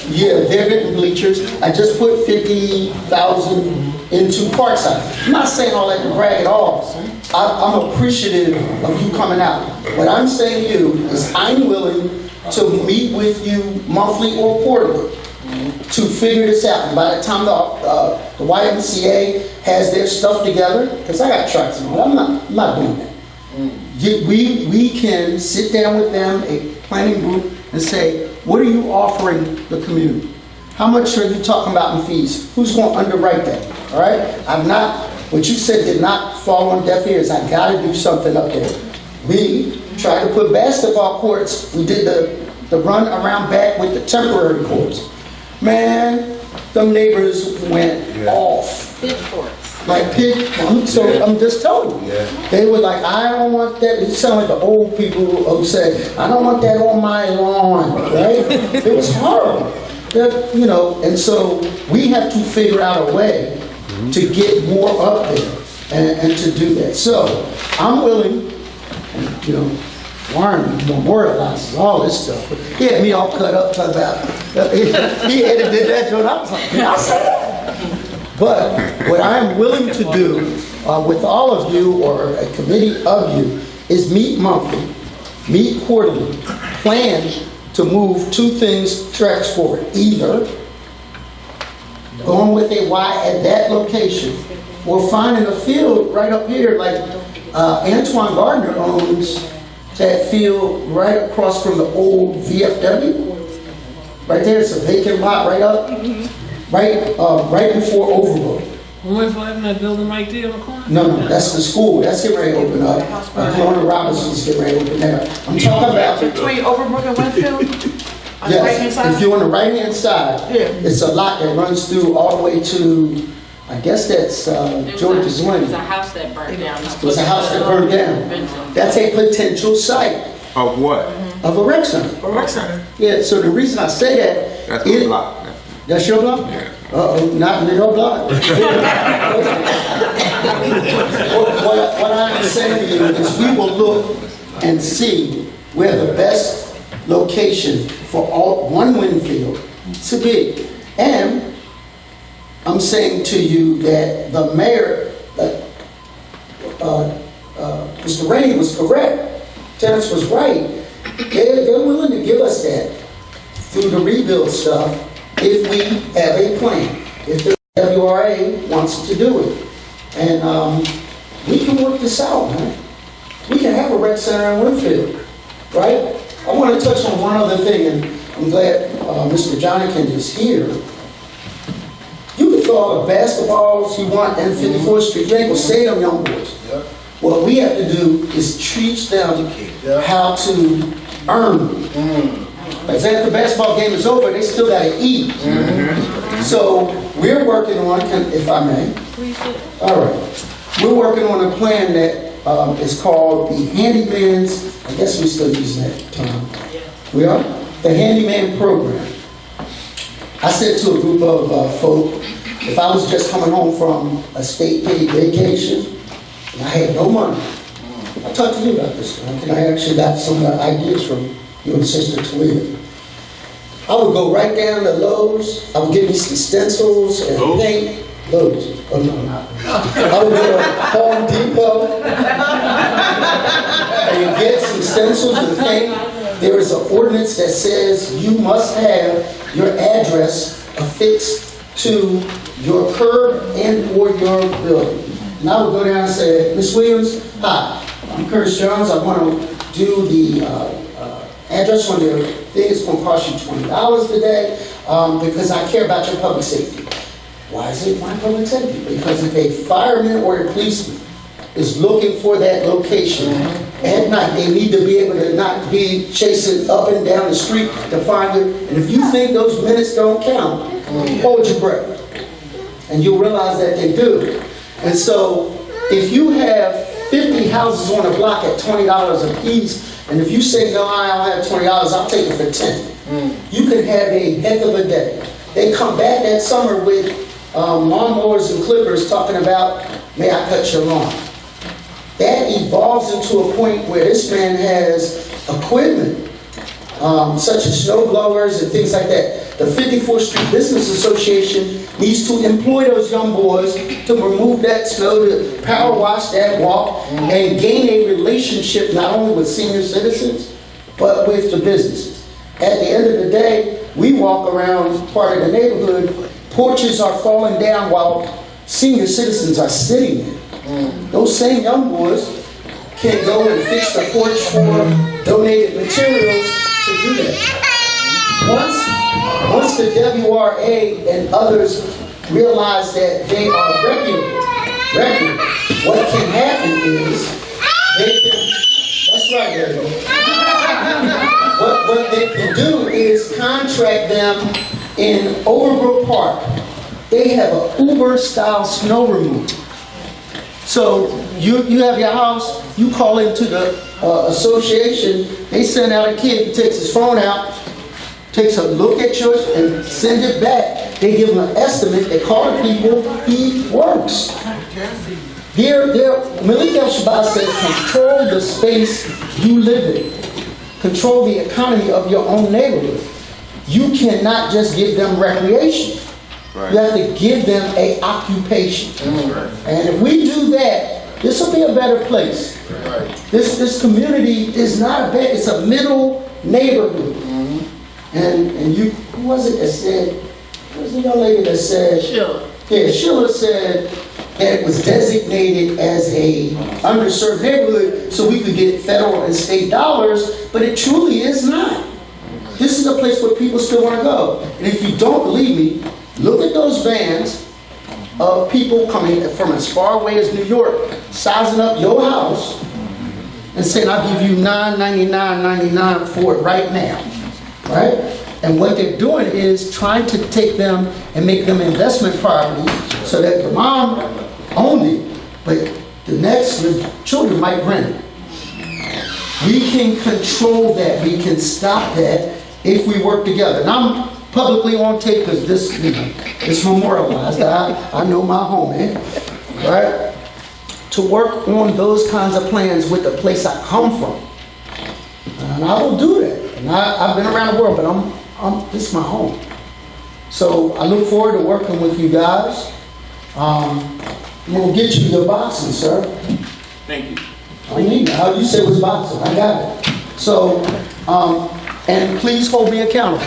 Yeah, they're getting bleachers. I just put 50,000 into Parkside. I'm not saying all that to brag at all. I'm appreciative of you coming out. What I'm saying to you is I'm willing to meet with you monthly or quarterly to figure this out. And by the time the YMCA has their stuff together, because I got tracks and all, I'm not doing that. We can sit down with them, a planning group, and say, what are you offering the community? How much are you talking about in fees? Who's going to underwrite that? All right? What you said did not fall on deaf ears. I got to do something up there. We tried to put basketball courts. We did the run around back with the temporary courts. Man, them neighbors went off. Pit courts. Like I'm just telling you. They were like, I don't want that. It sounded like the old people who say, I don't want that on my lawn, right? It was horrible. And so we have to figure out a way to get more up there and to do that. So I'm willing, Warren memorializes all this stuff. He had me all cut up, talking about, he edited that joke. I was like, I said that. But what I'm willing to do with all of you or a committee of you is meet monthly, meet quarterly, plan to move 2 tracks forward. Either going with a Y at that location or finding a field right up here like Antoine Gardner owns that field right across from the old VFW. Right there, it's a vacant lot right up, right before Overbrook. Wynnefield having that building right there on the corner? No, that's the school. That's getting ready to open up. Corona Robinson's getting ready to open there. I'm talking about between Overbrook and Wynnefield. On the right-hand Yes, side? if you're on the right-hand side, it's a lot that runs through all the way to, I guess that's George's Lane. There's a house that burned down. There's a house that burned down. That's a potential site. Of what? Of a rec center. A rec center. Yeah, so the reason I say that. That's my block. That's your block? Yeah. Uh-oh, not in your block. What I'm saying to you is we will look and see where the best location for one Wynnefield to be. And I'm saying to you that the mayor, Mr. Rainey was correct. Terrence was right. They're willing to give us that through the rebuild stuff if we have a plan, if the WRA wants to do it. And we can work this out, man. We can have a rec center in Wynnefield, right? I want to touch on one other thing, and I'm glad Mr. Jonathan is here. You can throw all the basketballs you want in 54th Street. You ain't gonna save them young boys. What we have to do is teach them how to earn. Because after the basketball game is over, they still gotta eat. So we're working on, if I may. All right. We're working on a plan that is called the Handyman's, I guess we still use that term. We are? The Handyman Program. I said to a group of folk, if I was just coming home from a state paid vacation and I had no money, I talked to you about this, and I actually got some ideas from you and Sister Talia. I would go right down to Lowe's, I would get me some stencils and paint. Lowe's. Oh, no, not. I would go to Home Depot and get some stencils and paint. There is an ordinance that says you must have your address affixed to your curb and or your building. And I would go down and say, Miss Williams, hi, I'm Curtis Jones. I want to do the address on your thing. It's going to cost you $20 today because I care about your public safety. Why is it my public safety? Because if a fireman or a policeman is looking for that location at night, they need to be able to not be chasing up and down the street to find it. And if you think those minutes don't count, hold your breath. And you'll realize that they do. And so if you have 50 houses on a block at $20 a piece, and if you say, no, I don't have $20, I'll take it for 10. You can have a heck of a day. They come back that summer with lawnmowers and clippers talking about, may I cut your lawn? That evolves into a point where this man has equipment, such as snow blowers and things like that. The 54th Street Business Association needs to employ those young boys to remove that snow, to power wash that walk, and gain a relationship not only with senior citizens, but with the businesses. At the end of the day, we walk around part of the neighborhood, porches are falling down while senior citizens are sitting there. Those same young boys can go and fix the porch for donated materials to do that. Once the WRA and others realize that they are reputable, what can happen is they can, that's right, Eric. What they can do is contract them in Overbrook Park. They have an Uber-style snow removal. So you have your house, you call into the association, they send out a kid who takes his phone out, takes a look at yours and sends it back. They give him an estimate, they call the people, he works. Malik El-Shabazz says, control the space you live in. Control the economy of your own neighborhood. You cannot just give them recreation. Right. You have to give them an occupation. And if we do that, this will be a better place. Right. This community is not a bad, it's a middle neighborhood. And you, who was it that said, who was the young lady that said? Sheila. Yeah, Sheila said that it was designated as a underserved neighborhood so we could get federal and state dollars, but it truly is not. This is a place where people still want to go. And if you don't believe me, look at those vans of people coming from as far away as New York, sizing up your house and saying, I'll give you $999.99 for it right now. Right? And what they're doing is trying to take them and make them investment property so that the mom owned it, but the next children might rent it. We can control that. We can stop that if we work together. And I'm publicly on tape because this, it's memorialized. I know my home, right? To work on those kinds of plans with the place I come from. And I will do that. And I've been around the world, but this is my home. So I look forward to working with you guys. We'll get you your boxing, sir. Thank you. I need it. How you said it was boxing. I got it. So, and please hold me accountable.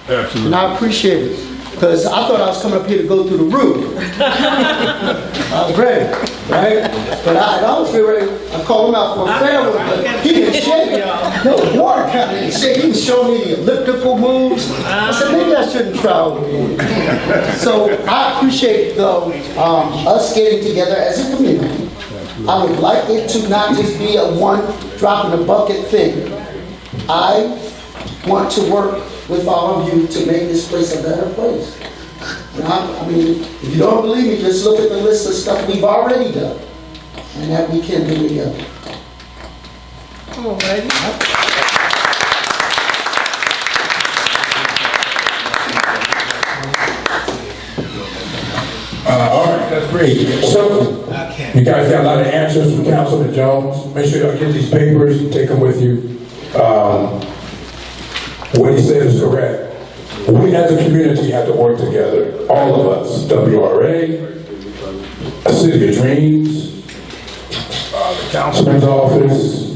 Absolutely. And I appreciate it. Because I thought I was coming up here to go through the roof. I was ready, right? But I was ready. I called him out for a fair one, but he didn't shake me. No, water coming in. He was showing me the elliptical moves. I said, maybe I shouldn't try over here. So I appreciate, though, us getting together as a community. I would like it to not just be a one drop in the bucket thing. I want to work with all of you to make this place a better place. I mean, if you don't believe me, just look at the list of stuff we've already done and that we can do together. All righty. All right, that's great. So, you guys got a lot of answers from Councilman Jones. Make sure y'all get these papers, take them with you. What he said is correct. We as a community have to work together. All of us, WRA, City of Dreams, the Councilman's office,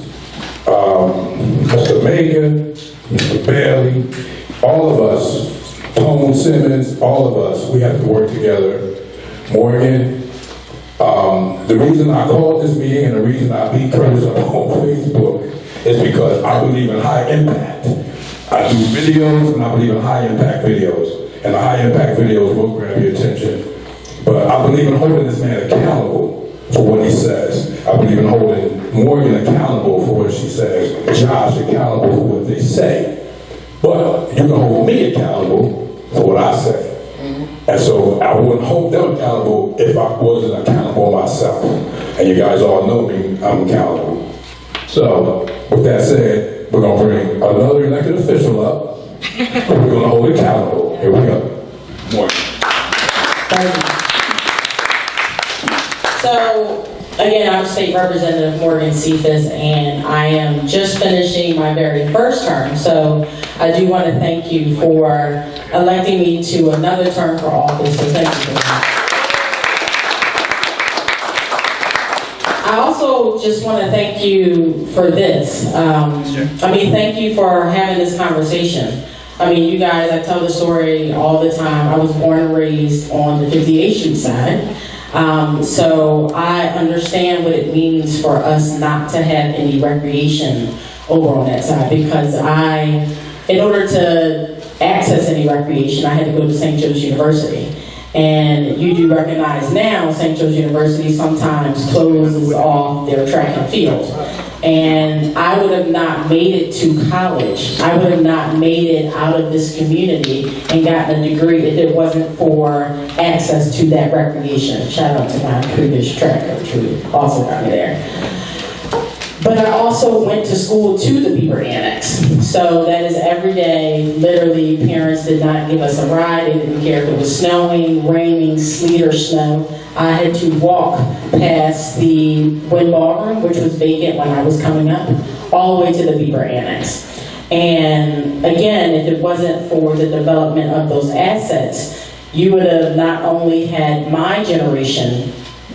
Mr. Megan, Mr. Bailey, all of us, Tone Simmons, all of us, we have to work together. Morgan, the reason I called this meeting and the reason I beat Curtis up on Facebook is because I believe in high impact. I do videos and I believe in high impact videos. And the high impact videos will grab your attention. But I believe in holding this man accountable for what he says. I believe in holding Morgan accountable for what she says, Josh accountable for what they say. But you can hold me accountable for what I say. And so I wouldn't hold them accountable if I wasn't accountable myself. And you guys all know me, I'm accountable. So, with that said, we're going to bring another elected official up. We're going to hold it accountable. Here we go. Morgan. So, again, I'm State Representative Morgan Cephas, and I am just finishing my very first term. So, I do want to thank you for electing me to another term for office. So, thank you for that. I also just want to thank you for this. Thank you for having this conversation. You guys, I tell the story all the time. I was born and raised on the 58th Street side. So I understand what it means for us not to have any recreation over on that side, because in order to access any recreation, I had to go to St. Joe's University. And you do recognize now St. Joe's University sometimes closes off their track and field. And I would have not made it to college. I would have not made it out of this community and gotten a degree if it wasn't for access to that recreation. Shout out to my previous track coach who also got me there. But I also went to school to the Beaver Annex. So that is every day. Literally, parents did not give us a ride. They didn't care if it was snowing, raining, sleet, or snow. I had to walk past the Wynn Ballroom, which was vacant when I was coming up, all the way to the Beaver Annex. And again, if it wasn't for the development of those assets, you would have not only had my generation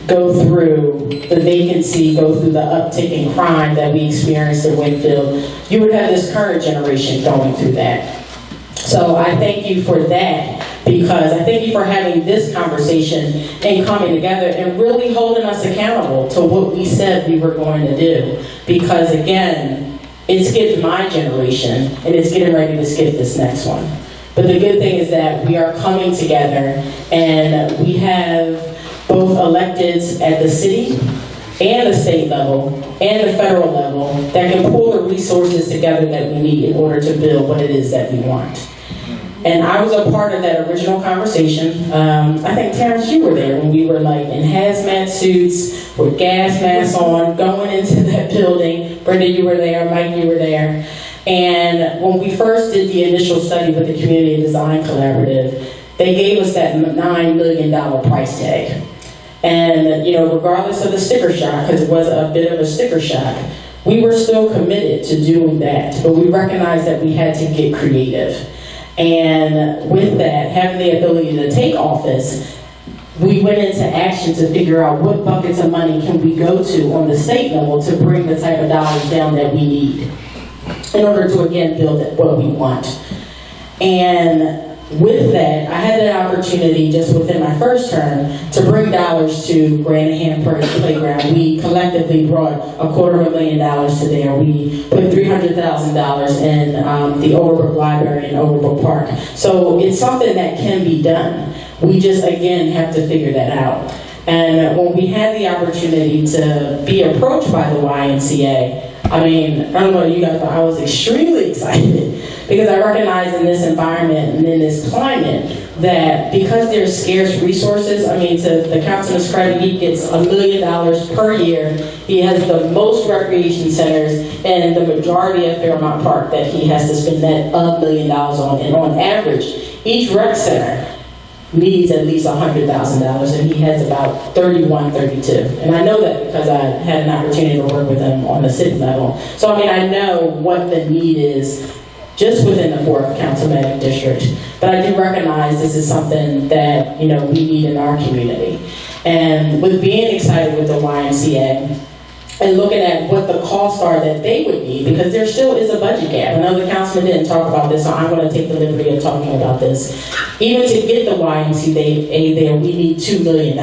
go through the vacancy, go through the uptick in crime that we experienced in Wynnefield, you would have this current generation going through that. So I thank you for that, because I thank you for having this conversation and coming together and really holding us accountable to what we said we were going to do. Because again, it skipped my generation and it's getting ready to skip this next one. But the good thing is that we are coming together and we have both electeds at the city and the state level and the federal level that can pull the resources together that we need in order to build what it is that we want. And I was a part of that original conversation. I think, Terrence, you were there when we were like in hazmat suits with gas masks on, going into that building. Brenda, you were there. Mike, you were there. And when we first did the initial study with the Community Design Collaborative, they gave us that $9 million price tag. And, regardless of the sticker shock, because it was a bit of a sticker shock, we were still committed to doing that. But we recognized that we had to get creative. And with that, having the ability to take office, we went into action to figure out what buckets of money can we go to on the state level to bring the type of dollars down that we need in order to, again, build what we want. And with that, I had an opportunity just within my first term to bring dollars to Granahan Playground. We collectively brought $250,000 to there. We put $300,000 in the Overbrook Library in Overbrook Park. So it's something that can be done. We just, again, have to figure that out. And when we had the opportunity to be approached by the YMCA, I mean, I don't know you guys, but I was extremely excited because I recognize in this environment and in this climate that because there's scarce resources, I mean, to the councilman's credit, he gets $1 million per year. He has the most recreation centers and the majority of Fairmont Park that he has to spend that $1 million on. And on average, each rec center needs at least $100,000, and he has about 31, 32. And I know that because I had an opportunity to work with him on the city level. So I mean, I know what the need is just within the 4th Councilmanic District. But I do recognize this is something that, you know, we need in our community. And with being excited with the YMCA, and looking at what the costs are that they would need, because there still is a budget gap. I know the councilman didn't talk about this, so I'm going to take the liberty of talking about this. Even to get the YMCA there, we need $2 million.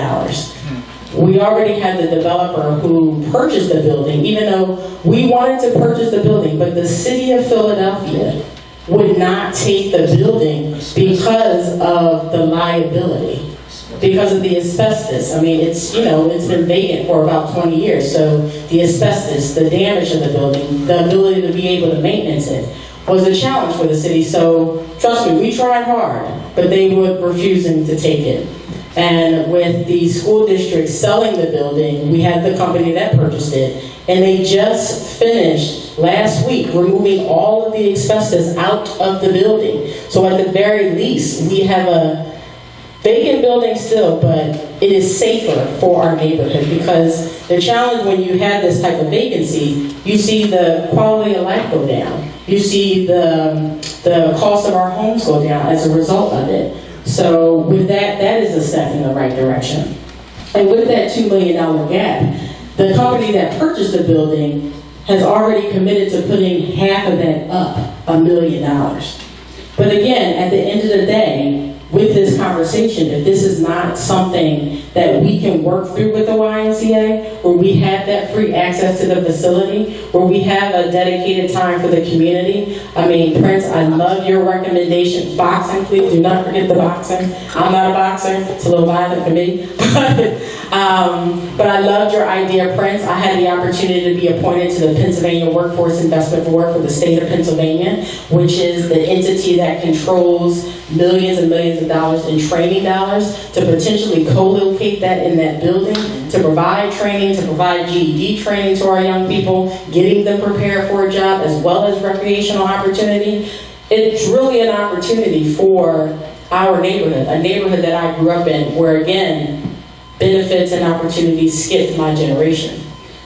We already had the developer who purchased the building, even though we wanted to purchase the building, but the city of Philadelphia would not take the building because of the liability. Because of the asbestos. I mean, it's, you know, it's been vacant for about 20 years. So the asbestos, the damage of the building, the ability to be able to maintenance it was a challenge for the city. So trust me, we tried hard, but they were refusing to take it. And with the school district selling the building, we had the company that purchased it, and they just finished last week removing all of the asbestos out of the building. So at the very least, we have a vacant building still, but it is safer for our neighborhood, because the challenge when you have this type of vacancy, you see the quality of life go down. You see the cost of our homes go down as a result of it. So with that, that is a step in the right direction. And with that $2 million gap, the company that purchased the building has already committed to putting half of that up, $1 million. But again, at the end of the day, with this conversation, if this is not something that we can work through with the YMCA, where we have that free access to the facility, where we have a dedicated time for the community. I mean, Prince, I love your recommendation. Boxing, please do not forget the boxing. I'm not a boxer, it's a little violent for me. But I loved your idea, Prince. I had the opportunity to be appointed to the Pennsylvania Workforce Investment Board for the state of Pennsylvania, which is the entity that controls millions and millions of dollars in training dollars to potentially co-locate that in that building, to provide training, to provide GED training to our young people, getting them prepared for a job as well as recreational opportunity. It's really an opportunity for our neighborhood, a neighborhood that I grew up in, where again, benefits and opportunities skipped my generation.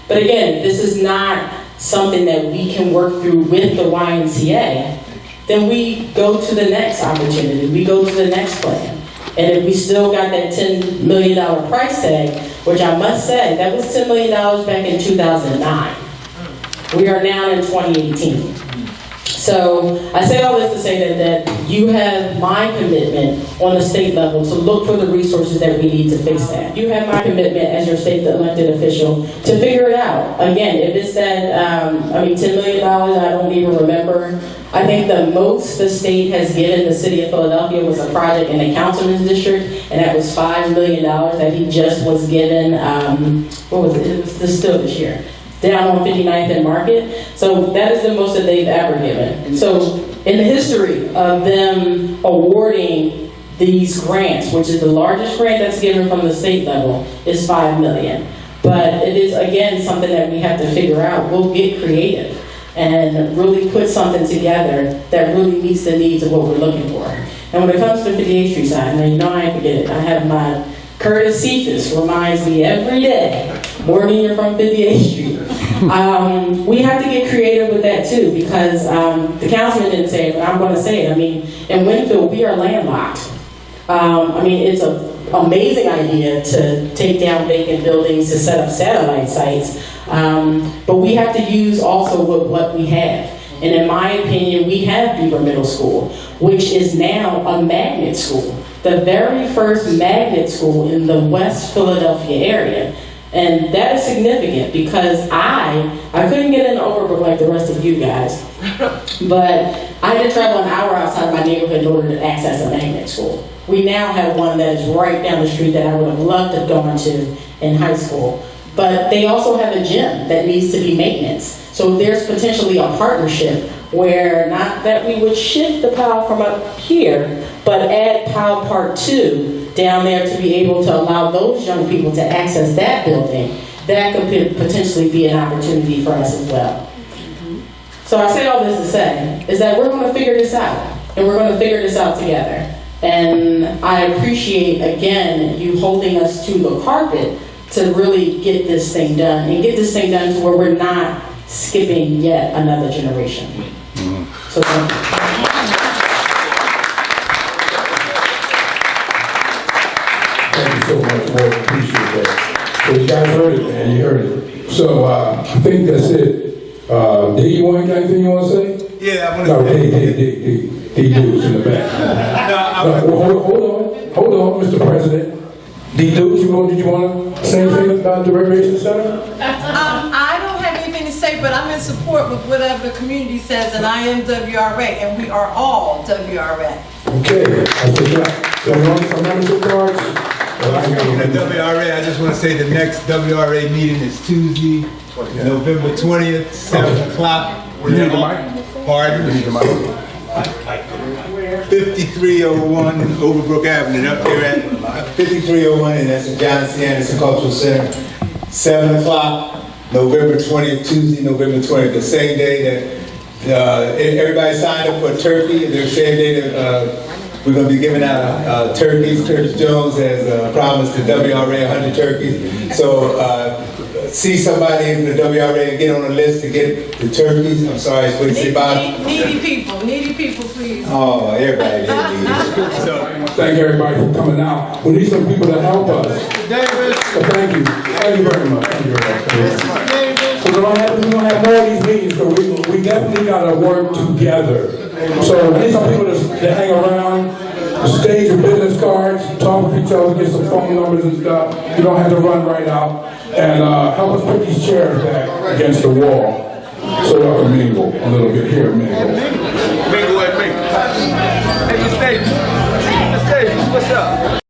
But again, this is not something that we can work through with the YMCA, then we go to the next opportunity, we go to the next plan. And if we still got that $10 million price tag, which I must say, that was $10 million back in 2009. We are now in 2018. So I say all this to say that you have my commitment on the state level to look for the resources that we need to fix that. You have my commitment as your state elected official to figure it out. Again, if it's that, $10 million, I don't even remember. I think the most the state has given the city of Philadelphia was a project in the councilman's district, and that was $5 million that he just was given, what was it? It was still this year. Down on 59th and Market. So that is the most that they've ever given. So in the history of them awarding these grants, which is the largest grant that's given from the state level, is $5 million. But it is, again, something that we have to figure out. We'll get creative and really put something together that really meets the needs of what we're looking for. And when it comes to 58th Street side, now you know I ain't forget it. I have my Curtis Cephas reminds me every day, morning you're from 58th Street. We have to get creative with that too, because the councilman didn't say it, but I'm going to say it. I mean, in Wynnefield, we are landlocked. It's an amazing idea to take down vacant buildings, to set up satellite sites, but we have to use also what we have. And in my opinion, we have Beaver Middle School, which is now a magnet school. The very first magnet school in the West Philadelphia area. And that is significant because I couldn't get into Overbrook like the rest of you guys, but I had to travel an hour outside my neighborhood in order to access a magnet school. We now have one that is right down the street that I would have loved to have gone to in high school. But they also have a gym that needs to be maintenance. So there's potentially a partnership where not that we would shift the POW from up here, but add POW Part 2 down there to be able to allow those young people to access that building. That could potentially be an opportunity for us as well. So I say all this to say is that we're going to figure this out, and we're going to figure this out together. And I appreciate, again, you holding us to the carpet to really get this thing done, and get this thing done to where we're not skipping yet another generation. So thank you. Thank you so much, Lord. Appreciate that. So you guys heard it, man. You heard it. So I think that's it. D, you want anything you want to say? Yeah, I want No, D Dukes in the back. Hold on, Mr. President. D Dukes, did you want to say anything about the Recreation Center? I don't have anything to say, but I'm in support with whatever the community says, and I am WRA, and we are all WRA. Okay, that's a wrap. So some membership cards? Speaking of WRA, I just want to say the next WRA meeting is Tuesday, November 20th, 7 o'clock. You need the mic? Pardon? You need the mic. 5301 Overbrook Avenue, up there at 5301, and that's the John C. Anderson Cultural Center. 7 o'clock, November 20th, Tuesday, November 20th, the same day that everybody signed up for a turkey. The same day that we're going to be giving out turkeys. Curtis Jones has promised the WRA 100 turkeys. So see somebody in the WRA and get on the list to get the turkeys. I'm sorry, it's what you say about Needy people, please. Oh, everybody is needy. So thank everybody for coming out. We need some people to help us. So thank you. Thank you very much. Thank you very much. So we're gonna have more of these meetings, so we definitely gotta work together. So we need some people to hang around, stage your business cards, talk with each other, get some phone numbers and stuff. You don't have to run right out. And help us put these chairs back against the wall so y'all can mingle a little bit here. Mingle. Mingle at Mingle. Hey, Miss Davis. Miss Davis, what's up?